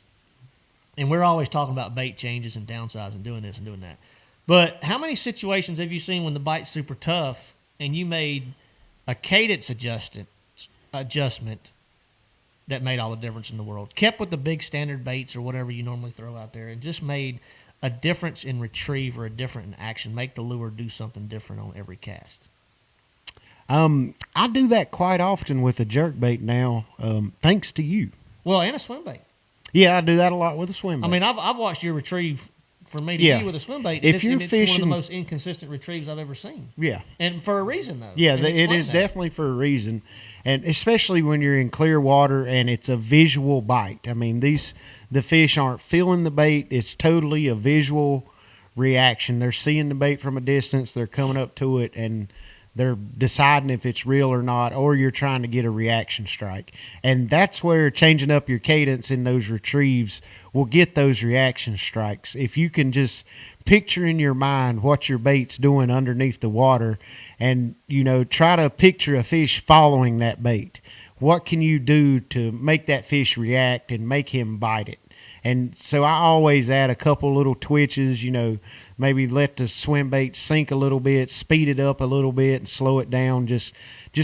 Speaker 4: and we're always talking about bait changes and downsizing, doing this and doing that, but how many situations have you seen when the bite's super tough and you made a cadence adjustment that made all the difference in the world? Kept with the big standard baits or whatever you normally throw out there and just made a difference in retrieve or a different in action, make the lure do something different on every cast.
Speaker 1: I do that quite often with a jerkbait now, thanks to you.
Speaker 4: Well, and a swim bait.
Speaker 1: Yeah, I do that a lot with a swim bait.
Speaker 4: I mean, I've watched your retrieve from me to
Speaker 1: Yeah.
Speaker 4: you with a swim bait.
Speaker 1: If
Speaker 4: It's
Speaker 1: you're
Speaker 4: one of
Speaker 1: fishing-
Speaker 4: the most inconsistent retrieves I've ever seen.
Speaker 1: yeah.
Speaker 4: And for a reason, though.
Speaker 1: Yeah,
Speaker 4: And
Speaker 1: it
Speaker 4: explain
Speaker 1: is
Speaker 4: that.
Speaker 1: definitely for a reason, and especially when you're in clear water and it's a visual bite. I mean, the fish aren't feeling the bait; it's totally a visual reaction. They're seeing the bait from a distance, they're coming up to it, and they're deciding if it's real or not, or you're trying to get a reaction strike. And that's where changing up your cadence in those retrieves will get those reaction strikes. If you can just picture in your mind what your bait's doing underneath the water and, try to picture a fish following that bait. What can you do to make that fish react and make him bite it? And so I always add a couple little twitches, maybe let the swim bait sink a little bit, speed it up a little bit and slow it down. Just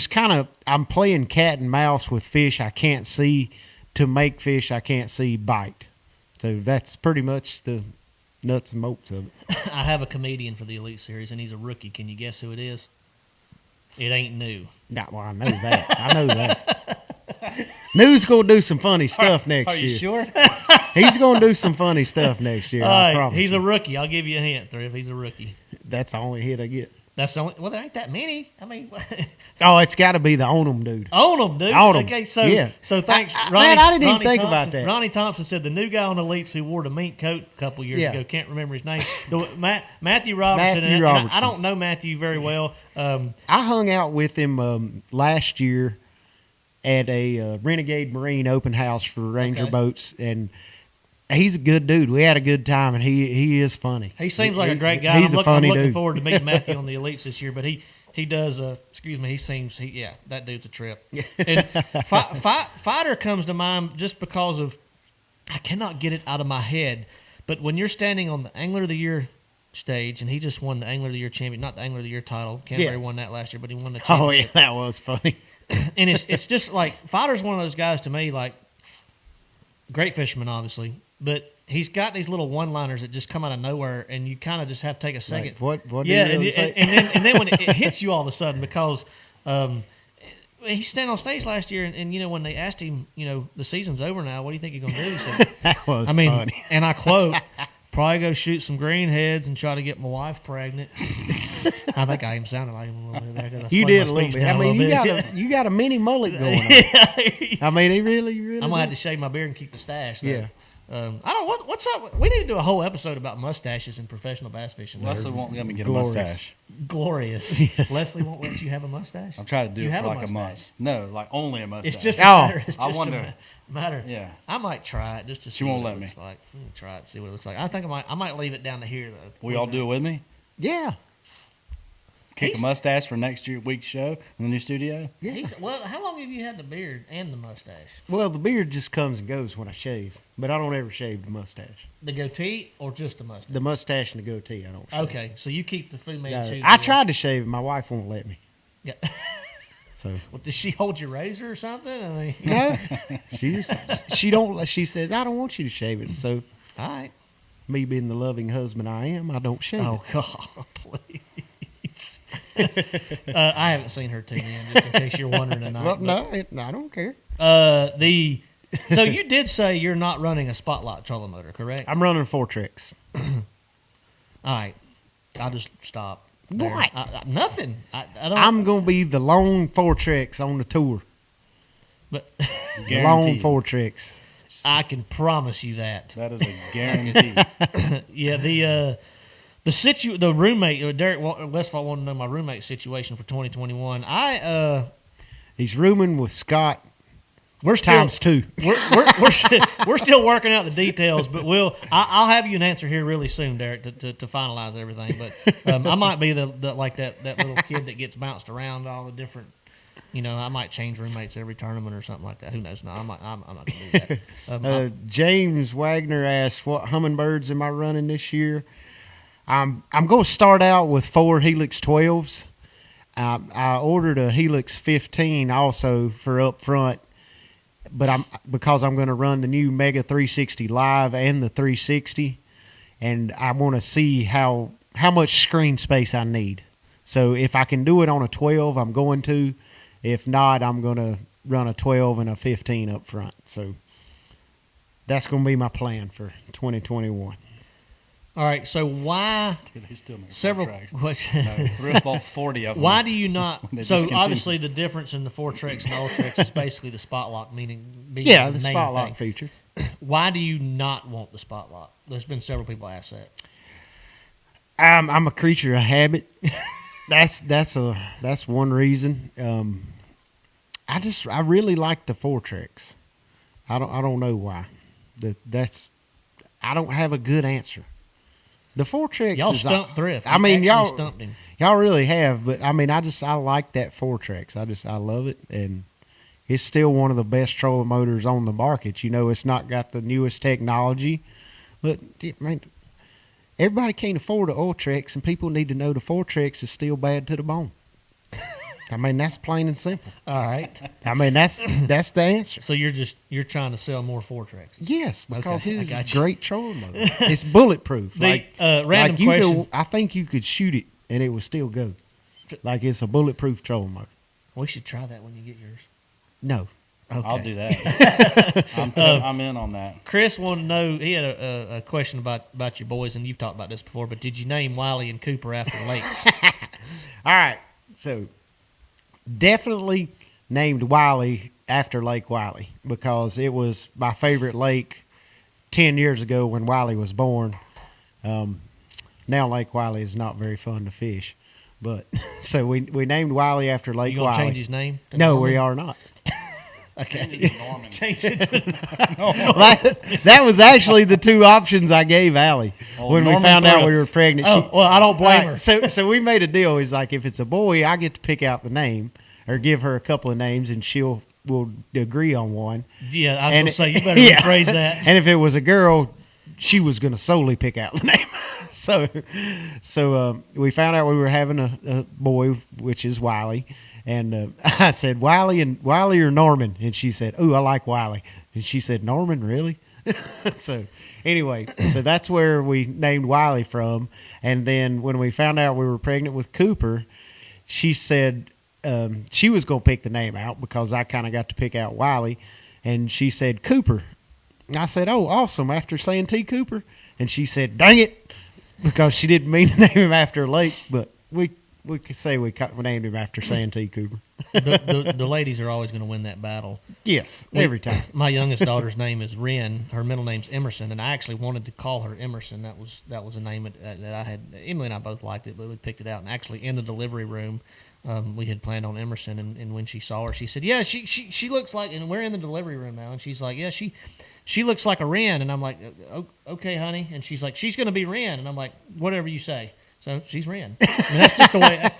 Speaker 1: kind of, I'm playing cat and mouse with fish I can't see to make fish I can't see bite. So that's pretty much the nuts and bolts of it.
Speaker 4: I have a comedian for the Elite Series, and he's a rookie. Can you guess who it is? It ain't new.
Speaker 1: No, well, I know that. I know that. New's going to do some funny stuff next year.
Speaker 3: Are you sure?
Speaker 1: He's going to do some funny stuff next year. I promise.
Speaker 4: He's
Speaker 1: you.
Speaker 4: a rookie. I'll give you a hint, Thrift. He's a rookie.
Speaker 1: That's the only hit I get.
Speaker 4: That's the only. Well, there ain't that many. I mean,
Speaker 1: Oh, it's got to be the Onum dude.
Speaker 4: own them, dude.
Speaker 1: Own 'em.
Speaker 4: Okay, so
Speaker 1: Yeah.
Speaker 4: so thanks,
Speaker 1: Man,
Speaker 4: Ronnie.
Speaker 1: I didn't even
Speaker 4: Ronnie
Speaker 1: think
Speaker 4: Thompson,
Speaker 1: about that.
Speaker 4: Ronnie Thompson said the new guy on Elites who wore the mink coat a couple years
Speaker 1: Yeah.
Speaker 4: ago. Can't remember his name. Matthew Robertson.
Speaker 1: Matthew
Speaker 4: and
Speaker 1: Robertson.
Speaker 4: I don't know Matthew very well.
Speaker 1: I hung out with him last year at a Renegade Marine open house for Ranger
Speaker 4: Okay.
Speaker 1: boats, and he's a good dude. We had a good time, and he is funny.
Speaker 4: He seems like a great guy.
Speaker 1: He's
Speaker 4: I'm
Speaker 1: a funny
Speaker 4: looking
Speaker 1: dude.
Speaker 4: forward to meeting Matthew on the Elites this year. But he does. Excuse me. That dude's a trip. And Fighter comes to mind just because of I cannot get it out of my head. But when you're standing on the Angler of the Year stage, and he just won the Angler of the Year champion, not the Angler of the Year title. Canterbury won that last year, but he won the
Speaker 1: Oh yeah,
Speaker 4: championship.
Speaker 1: that was funny.
Speaker 4: And it's just like Fighter's one of those guys to me, like great fisherman, obviously, but he's got these little one-liners that just come out of nowhere, and you kind of just have to take a second.
Speaker 1: Like, what
Speaker 4: Yeah,
Speaker 1: did he really say?
Speaker 4: and then when it hits you all of a sudden, because he standing on stage last year, and when they asked him, the season's over now, what do you think you're gonna do? He said,
Speaker 1: That was funny.
Speaker 4: and I quote, probably go shoot some greenheads and try to get my wife pregnant. I think I even sounded like him a little bit there. 'cause I
Speaker 1: You
Speaker 4: slowed
Speaker 1: did
Speaker 4: my
Speaker 1: a little
Speaker 4: speech
Speaker 1: bit. I
Speaker 4: down a
Speaker 1: mean,
Speaker 4: little bit.
Speaker 1: you got a mini mullet going on.
Speaker 4: Yeah.
Speaker 1: I mean, he really.
Speaker 4: I'm gonna have to
Speaker 1: did.
Speaker 4: shave my beard and keep the stash. Though.
Speaker 1: Yeah.
Speaker 4: I don't. What's up? We need to do a whole episode about mustaches in professional bass fishing.
Speaker 3: Leslie won't let me get
Speaker 1: Glorious.
Speaker 3: a mustache.
Speaker 4: Glorious.
Speaker 1: Yes.
Speaker 4: Leslie won't let you have a mustache.
Speaker 3: I'm trying to do
Speaker 4: You
Speaker 3: it
Speaker 4: have
Speaker 3: for
Speaker 4: a
Speaker 3: like a month.
Speaker 4: mustache.
Speaker 3: No, like only a mustache.
Speaker 4: It's just a
Speaker 1: Oh.
Speaker 4: matter. It's
Speaker 3: I
Speaker 4: just
Speaker 3: wonder.
Speaker 4: a matter.
Speaker 3: Yeah.
Speaker 4: I might try it just to see.
Speaker 3: She won't
Speaker 4: what
Speaker 3: let
Speaker 4: it
Speaker 3: me.
Speaker 4: looks like. I'm gonna try it, see what it looks like. I think I might leave it down to here though.
Speaker 3: Will y'all do it with me?
Speaker 1: Yeah.
Speaker 3: Kick
Speaker 4: He's-
Speaker 3: a mustache for next week's show in the new studio?
Speaker 4: Well, how long have you had the beard and the mustache?
Speaker 1: Well, the beard just comes and goes when I shave, but I don't ever shave the mustache.
Speaker 4: The goatee or just the mustache?
Speaker 1: The mustache and the goatee, I don't shave.
Speaker 4: Okay, so you keep the Fu
Speaker 1: No,
Speaker 4: Manchu.
Speaker 1: I
Speaker 4: deal.
Speaker 1: tried to shave it. My wife won't let me.
Speaker 4: Yeah.
Speaker 1: So
Speaker 4: Well, does she hold your razor or something? I mean,
Speaker 1: no, she says I don't want you to shave it. So
Speaker 4: all right.
Speaker 1: me being the loving husband I am, I don't shave
Speaker 4: Oh
Speaker 1: it.
Speaker 4: God, please. I haven't seen her tune in, just in case you're wondering tonight.
Speaker 1: Well,
Speaker 4: but,
Speaker 1: no, I don't care.
Speaker 4: So you did say you're not running a spotlight trolling motor, correct?
Speaker 1: I'm running 4 tricks.
Speaker 4: All right, I'll just stop. There.
Speaker 1: What?
Speaker 4: Nothing. I don't.
Speaker 1: I'm gonna be the lone 4 tricks on the tour.
Speaker 4: But
Speaker 1: The lone
Speaker 3: Guaranteed.
Speaker 1: 4 tricks.
Speaker 4: I can promise you that.
Speaker 3: That is a guarantee.
Speaker 4: Yeah, the roommate Derek Westphal wanted to know my roommate situation for 2021.
Speaker 1: He's rooming with Scott
Speaker 4: We're still
Speaker 1: times 2.
Speaker 4: we're still working out the details, but I'll have you an answer here really soon, Derek, to finalize everything. But I might be the like that little kid that gets bounced around all the different. I might change roommates every tournament or something like that. Who knows? No, I'm not gonna do that.
Speaker 1: James Wagner asked, "What hummingbirds am I running this year?" I'm going to start out with 4 Helix 12s. I ordered a Helix 15 also for up front, but because I'm going to run the new Mega 360 Live and the 360, and I want to see how much screen space I need. So if I can do it on a 12, I'm going to. If not, I'm going to run a 12 and a 15 up front. So that's going to be my plan for 2021.
Speaker 4: All right. So why
Speaker 3: Dude, they still make
Speaker 4: several
Speaker 3: tracks.
Speaker 4: questions?
Speaker 3: No, Thrift bought 40 of them.
Speaker 4: Why do you not?
Speaker 3: They
Speaker 4: So
Speaker 3: discontinued.
Speaker 4: obviously the difference in the 4 tricks and all tricks is basically the spot lock, meaning being
Speaker 1: Yeah, the
Speaker 4: main
Speaker 1: spotlight
Speaker 4: thing.
Speaker 1: feature.
Speaker 4: Why do you not want the spot lock? There's been several people ask that.
Speaker 1: I'm a creature of habit. That's one reason. I really like the Fortrex. I don't know why. I don't have a good answer. The Fortrex
Speaker 4: Y'all
Speaker 1: is
Speaker 4: stumped Thrift.
Speaker 1: I mean,
Speaker 4: You actually
Speaker 1: y'all
Speaker 4: stumped him.
Speaker 1: Y'all really have, but I mean, I like that Fortrex. I love it, and it's still one of the best trolling motors on the market. You know, it's not got the newest technology, but I mean, everybody can't afford the Ultrex, and people need to know the Fortrex is still bad to the bone. I mean, that's plain and simple.
Speaker 4: All right.
Speaker 1: I mean, that's the answer.
Speaker 4: So you're trying to sell more Fortrex.
Speaker 1: Yes, because
Speaker 4: Okay, I
Speaker 1: it's
Speaker 4: got
Speaker 1: a
Speaker 4: you.
Speaker 1: great trolling motor. It's bulletproof.
Speaker 4: Random
Speaker 1: you
Speaker 4: question.
Speaker 1: I think you could shoot it and it would still go. Like it's a bulletproof trolling motor.
Speaker 4: We should try that when you get yours.
Speaker 1: No. Okay.
Speaker 3: I'll do that. I'm in on that.
Speaker 4: Chris wanted to know. He had a question about your boys, and you've talked about this before. But did you name Wiley and Cooper after lakes?
Speaker 1: All right. So definitely named Wiley after Lake Wiley because it was my favorite lake 10 years ago when Wiley was born. Now Lake Wiley is not very fun to fish. But so we named Wiley after Lake
Speaker 4: You gonna
Speaker 1: Wiley.
Speaker 4: change his name? to
Speaker 1: No,
Speaker 4: Norman?
Speaker 1: we are not.
Speaker 4: Okay.
Speaker 3: Norman.
Speaker 4: Change it. To,
Speaker 1: That was actually the two options I gave Allie when we
Speaker 3: Norman
Speaker 1: found out
Speaker 3: Thrift.
Speaker 1: we were pregnant.
Speaker 4: oh well, I don't blame her.
Speaker 1: So we made a deal. He's like, if it's a boy, I get to pick out the name or give her a couple of names, and we'll agree on one.
Speaker 4: Yeah, I was
Speaker 1: And
Speaker 4: gonna say you better
Speaker 1: yeah.
Speaker 4: rephrase that.
Speaker 1: And if it was a girl, she was going to solely pick out the name. So we found out we were having a boy, which is Wiley. And I said, Wiley or Norman? And she said, "Ooh, I like Wiley." And she said, "Norman, really?" So anyway, so that's where we named Wiley from. And then when we found out we were pregnant with Cooper, she said she was going to pick the name out because I kind of got to pick out Wiley. And she said, "Cooper." And I said, "Oh, awesome," after saying T. Cooper. And she said, "Dang it," because she didn't mean to name him after a lake, but we could say we named him after Santee Cooper.
Speaker 4: The ladies are always going to win that battle.
Speaker 1: Yes, every time.
Speaker 4: My youngest daughter's name is Wren. Her middle name's Emerson, and I actually wanted to call her Emerson. That was a name that I had. Emily and I both liked it, but we picked it out. And actually, in the delivery room, we had planned on Emerson. And when she saw her, she said, "Yeah, she looks like." And we're in the delivery room now, and she's like, "Yeah, she looks like a Wren." And I'm like, "Okay, honey." And she's like, "She's going to be Wren." And I'm like, "Whatever you say." So she's Wren. I mean, that's just the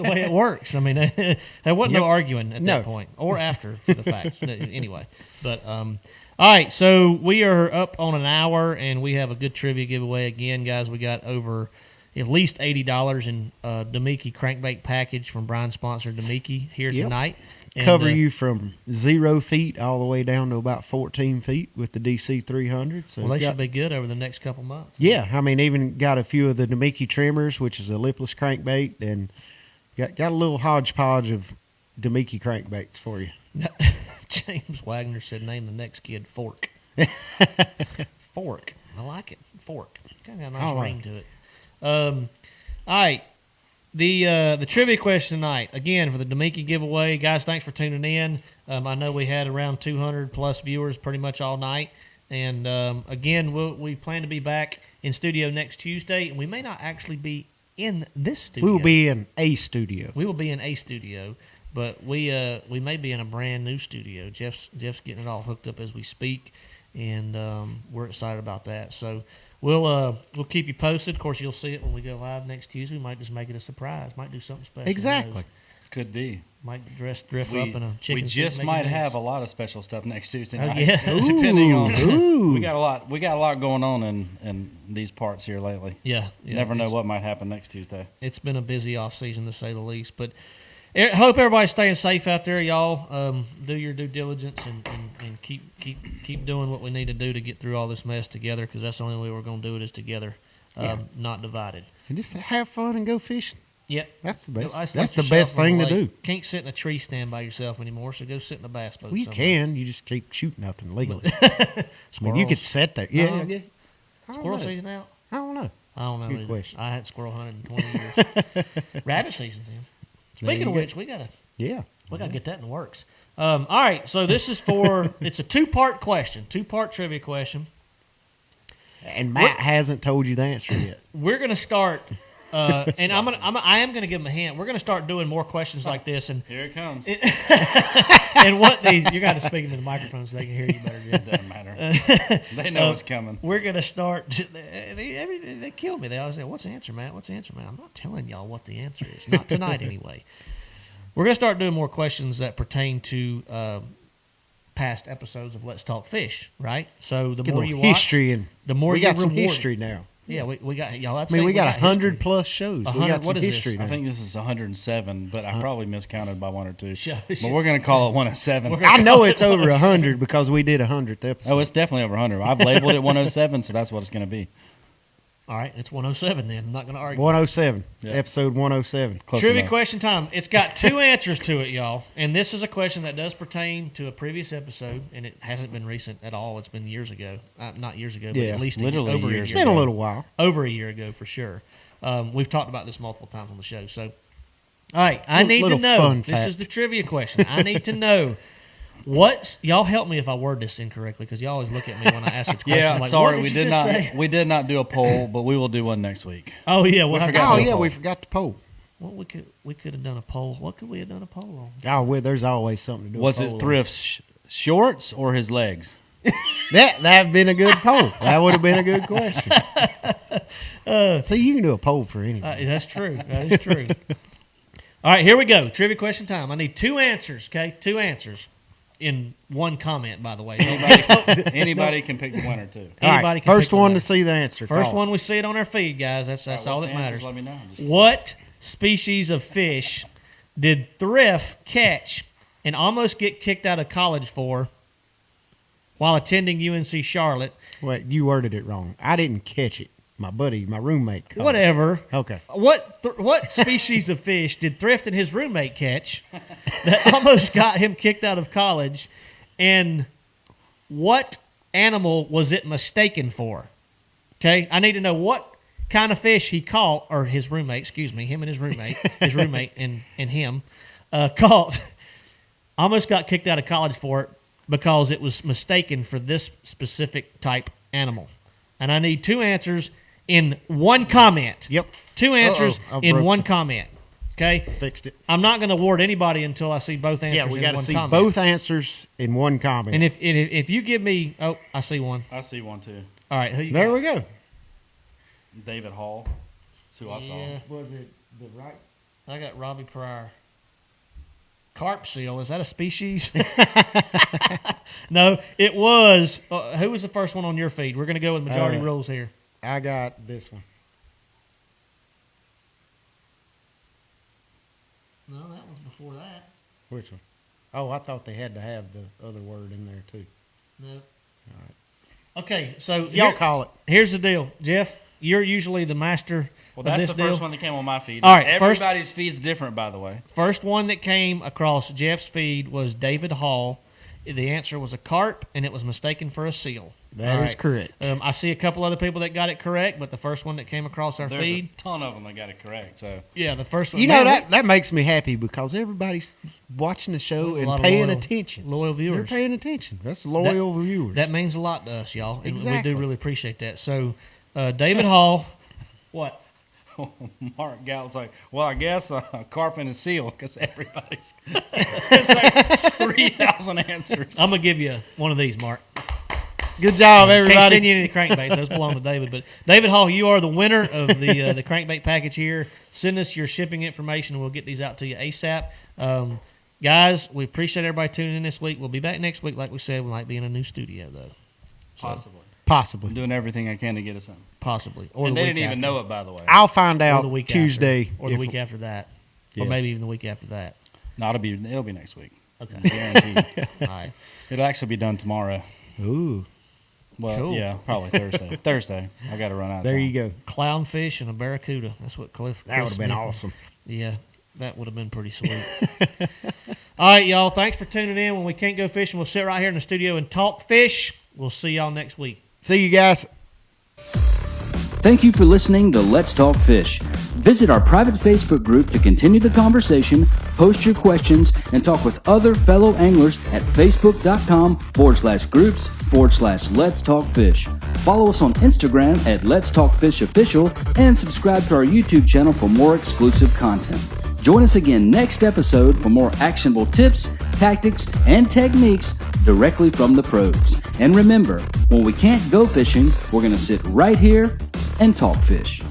Speaker 4: way it works. I mean, there wasn't no arguing at that point or after for the facts. Anyway, but all right. So we are up on an hour, and we have a good trivia giveaway again, guys. We got over at least $80 in Demiki crankbait package from Brian sponsor Demiki here tonight. And,
Speaker 1: cover you from 0 feet all the way down to about 14 feet with the DC 300. So
Speaker 4: well, they should be good over the next couple months.
Speaker 1: Yeah, I mean, even got a few of the Demiki trimmers, which is a lipless crankbait, and got a little hodgepodge of Demiki crankbaits for you.
Speaker 4: James Wagner said, "Name the next kid Fork." Fork, I like it. Fork, kind of got a nice ring to it. All right. The trivia question tonight, again, for the Demiki giveaway. Guys, thanks for tuning in. I know we had around 200-plus viewers pretty much all night. And, again, we plan to be back in studio next Tuesday. And we may not actually be in this studio.
Speaker 1: We will be in a studio.
Speaker 4: We will be in a studio. But we may be in a brand-new studio. Jeff's getting it all hooked up as we speak. And we're excited about that. So we'll keep you posted. Of course, you'll see it when we go live next Tuesday. We might just make it a surprise. Might do something special.
Speaker 1: Exactly.
Speaker 3: Could be.
Speaker 4: Might drift up in a chicken.
Speaker 3: We just might have a lot of special stuff next Tuesday night.
Speaker 4: Yeah.
Speaker 3: Depending on.
Speaker 1: Ooh.
Speaker 3: We got a lot going on in these parts here lately.
Speaker 4: Yeah.
Speaker 3: You never know what might happen next Tuesday.
Speaker 4: It's been a busy off season to say the least. But I hope everybody's staying safe out there, y'all. Do your due diligence and keep doing what we need to do to get through all this mess together, because that's the only way we're going to do it is together, not divided.
Speaker 1: And just have fun and go fishing.
Speaker 4: Yeah,
Speaker 1: That's the best.
Speaker 4: Isolate
Speaker 1: That's the
Speaker 4: yourself
Speaker 1: best
Speaker 4: on
Speaker 1: thing
Speaker 4: the
Speaker 1: to do.
Speaker 4: lake. Can't sit in a tree stand by yourself anymore, so go sit in a bass boat.
Speaker 1: Well, you
Speaker 4: somewhere.
Speaker 1: can. You just keep shooting nothing legally. I mean, you could sit there. Yeah,
Speaker 4: Uh-huh.
Speaker 1: yeah. I don't
Speaker 4: Squirrel
Speaker 1: know.
Speaker 4: season out?
Speaker 1: I don't know.
Speaker 4: I don't know.
Speaker 1: Good
Speaker 4: either.
Speaker 1: question.
Speaker 4: I had squirrel hunting in 20 years. Rabbit season's in. Speaking of
Speaker 1: you
Speaker 4: which, we gotta
Speaker 1: Yeah.
Speaker 4: get that in the works. All right, so this is for it's a two-part question, two-part trivia question.
Speaker 1: And Matt hasn't told you the answer yet.
Speaker 4: We're gonna start And I am gonna give them a hint. We're gonna start doing more questions like this, and
Speaker 3: Here it comes.
Speaker 4: and what these you got to speak into the microphone so they can hear you better. Jeff.
Speaker 3: Doesn't matter. They know it's coming.
Speaker 4: We're gonna start. They kill me. They always say, "What's the answer, Matt? What's the answer, Matt?" I'm not telling y'all what the answer is. Not tonight, anyway. We're gonna start doing more questions that pertain to past episodes of Let's Talk Fish. Right. So the
Speaker 1: Get a
Speaker 4: more
Speaker 1: little
Speaker 4: you watch,
Speaker 1: history and
Speaker 4: the more
Speaker 1: we
Speaker 4: you
Speaker 1: got some
Speaker 4: reward.
Speaker 1: history now.
Speaker 4: Yeah, we got y'all.
Speaker 1: I mean, we got 100
Speaker 4: history.
Speaker 1: plus shows. We
Speaker 4: 100
Speaker 1: got some
Speaker 4: what is this?
Speaker 1: history now.
Speaker 3: I think this is 107, but I probably miscounted by one or two.
Speaker 4: Shut-
Speaker 3: But we're going to call it 107.
Speaker 1: I know it's over 100 because we did 100th episode.
Speaker 3: Oh, it's definitely over 100. I've labeled it 107, so that's what it's going to be.
Speaker 4: All right, it's 107 then. I'm not going to argue.
Speaker 1: 107,
Speaker 3: Yeah.
Speaker 1: episode 107.
Speaker 3: Close
Speaker 4: Trivia
Speaker 3: enough.
Speaker 4: question time. It's got two answers to it, y'all. And this is a question that does pertain to a previous episode, and it hasn't been recent at all. It's been years ago. Not years ago, but
Speaker 1: Yeah,
Speaker 4: at least
Speaker 3: literally
Speaker 4: over
Speaker 3: years
Speaker 4: a
Speaker 1: It's
Speaker 4: year
Speaker 1: been a
Speaker 4: ago.
Speaker 1: little while.
Speaker 4: Over a year ago, for sure. We've talked about this multiple times on the show. So, all right, I need to
Speaker 1: Little
Speaker 4: know.
Speaker 1: fun
Speaker 4: This
Speaker 1: fact.
Speaker 4: is the trivia question. I need to know. Y'all help me if I word this incorrectly, because y'all always look at me when I ask a question.
Speaker 3: Yeah,
Speaker 4: like,
Speaker 3: sorry,
Speaker 4: what
Speaker 3: we
Speaker 4: you
Speaker 3: did
Speaker 4: just
Speaker 3: not.
Speaker 4: say?
Speaker 3: We did not do a poll, but we will do one next week.
Speaker 4: Oh yeah, we'll have to-
Speaker 3: forgot
Speaker 1: Oh,
Speaker 3: to do a
Speaker 1: yeah,
Speaker 3: poll.
Speaker 1: we forgot to poll.
Speaker 4: Well, we could have done a poll. What could we have done a poll on?
Speaker 1: Oh, well, there's always something to do.
Speaker 3: Was
Speaker 1: a
Speaker 3: it
Speaker 1: poll
Speaker 3: Thrift's shorts or his legs?
Speaker 1: on. That'd been a good poll. That would have been a good question. See, you can do a poll for anything.
Speaker 4: That's true. That is true. All right, here we go. Trivia question time. I need two answers, okay? Two answers in one comment, by the way.
Speaker 3: Anybody can pick the winner too.
Speaker 1: All right,
Speaker 4: Anybody can
Speaker 1: first
Speaker 4: pick the
Speaker 1: one
Speaker 4: winner.
Speaker 1: to see the answer.
Speaker 4: First
Speaker 1: Call.
Speaker 4: one, we see it on our feed, guys. That's all
Speaker 3: What's
Speaker 4: that
Speaker 3: the answers?
Speaker 4: matters.
Speaker 3: Let me know. Just-
Speaker 4: What species of fish did Thrift catch and almost get kicked out of college for while attending UNC Charlotte?
Speaker 1: Wait, you worded it wrong. I didn't catch it. My buddy, my roommate. caught it.
Speaker 4: Whatever.
Speaker 1: Okay.
Speaker 4: What species of fish did Thrift and his roommate catch that almost got him kicked out of college? And what animal was it mistaken for? Okay, I need to know what kind of fish he caught, or his roommate, excuse me, him and his roommate and him caught. Almost got kicked out of college for it because it was mistaken for this specific type animal. And I need two answers in one comment.
Speaker 1: Yep.
Speaker 4: Two answers
Speaker 1: Uh-oh, I
Speaker 4: in
Speaker 1: broke
Speaker 4: one
Speaker 1: the-
Speaker 4: comment. Okay?
Speaker 1: Fixed it.
Speaker 4: I'm not going to award anybody until I see both answers
Speaker 1: Yeah, we
Speaker 4: in
Speaker 1: got to
Speaker 4: one
Speaker 1: see
Speaker 4: comment.
Speaker 1: both answers in one comment.
Speaker 4: And if you give me, oh, I see one.
Speaker 3: I see one too.
Speaker 4: All right, who you
Speaker 1: there
Speaker 4: got?
Speaker 1: we go.
Speaker 3: David Hall. That's who I saw.
Speaker 4: Yeah,
Speaker 1: Was it the right?
Speaker 4: I got Robbie Pryor. Carp seal, is that a species? No, it was. Who was the first one on your feed? We're going to go with majority rules here.
Speaker 1: I got this one.
Speaker 4: No, that was before that.
Speaker 1: Which one? Oh, I thought they had to have the other word in there too.
Speaker 4: No. Okay, so
Speaker 1: Y'all call it.
Speaker 4: here's the deal. Jeff, you're usually the master
Speaker 3: Well,
Speaker 4: of
Speaker 3: that's
Speaker 4: this
Speaker 3: the first
Speaker 4: deal.
Speaker 3: one that came on my feed.
Speaker 4: All right, first-
Speaker 3: Everybody's feed's different, by the way.
Speaker 4: First one that came across Jeff's feed was David Hall. The answer was a carp, and it was mistaken for a seal.
Speaker 1: That
Speaker 4: All
Speaker 1: is
Speaker 4: right.
Speaker 1: correct.
Speaker 4: I see a couple other people that got it correct, but the first one that came across our
Speaker 3: There's
Speaker 4: feed,
Speaker 3: a ton of them that got it correct. So
Speaker 4: yeah, the first one.
Speaker 1: You know,
Speaker 4: Man,
Speaker 1: that makes me happy because everybody's watching the show
Speaker 4: A lot
Speaker 1: and
Speaker 4: of
Speaker 1: paying
Speaker 4: loyal-
Speaker 1: attention.
Speaker 4: loyal
Speaker 1: They're
Speaker 4: viewers.
Speaker 1: paying attention. That's loyal viewers.
Speaker 4: That means a lot to us, y'all. And
Speaker 1: Exactly.
Speaker 4: we do really appreciate that. So, David Hall, what?
Speaker 3: Mark Gall's like, well, I guess a carp and a seal because everybody's. It's like 3,000 answers.
Speaker 4: I'm gonna give you one of these, Mark.
Speaker 1: Good job,
Speaker 4: Can't send
Speaker 1: everybody.
Speaker 4: you any crankbaits; those belong to David. But David Hall, you are the winner of the crankbait package here. Send us your shipping information, and we'll get these out to you ASAP. Guys, we appreciate everybody tuning in this week. We'll be back next week, like we said. We might be in a new studio though,
Speaker 3: Possibly.
Speaker 1: Possibly.
Speaker 3: I'm doing everything I can to get us in.
Speaker 4: possibly. Or
Speaker 3: And
Speaker 4: the
Speaker 3: they
Speaker 4: week
Speaker 3: didn't even
Speaker 4: after.
Speaker 3: know it, by the way.
Speaker 1: I'll find
Speaker 4: Or
Speaker 1: out
Speaker 4: the week
Speaker 1: Tuesday.
Speaker 4: after. Or the
Speaker 1: if-
Speaker 4: week after that,
Speaker 1: Yeah.
Speaker 4: or maybe even the week after that.
Speaker 3: No, it'll be next week.
Speaker 4: Okay.
Speaker 3: Guaranteed.
Speaker 4: All right.
Speaker 3: It'll actually be done tomorrow.
Speaker 1: Ooh,
Speaker 3: Well,
Speaker 4: Cool.
Speaker 3: yeah, probably Thursday. Thursday. I got to run out of
Speaker 1: there
Speaker 3: time.
Speaker 1: you go.
Speaker 4: Clownfish and a barracuda. That's what Cliff.
Speaker 1: That would
Speaker 4: Chris
Speaker 1: have been
Speaker 4: Smith-
Speaker 1: awesome.
Speaker 4: Yeah, that would have been pretty sweet. All right, y'all. Thanks for tuning in. When we can't go fishing, we'll sit right here in the studio and talk fish. We'll see y'all next week.
Speaker 1: See you guys.
Speaker 2: Thank you for listening to Let's Talk Fish. Visit our private Facebook group to continue the conversation, post your questions, and talk with other fellow anglers at facebook.com/groups/Let's Talk Fish. Follow us on Instagram at Let's Talk Fish Official and subscribe to our YouTube channel for more exclusive content. Join us again next episode for more actionable tips, tactics, and techniques directly from the pros. And remember, when we can't go fishing, we're going to sit right here and talk fish.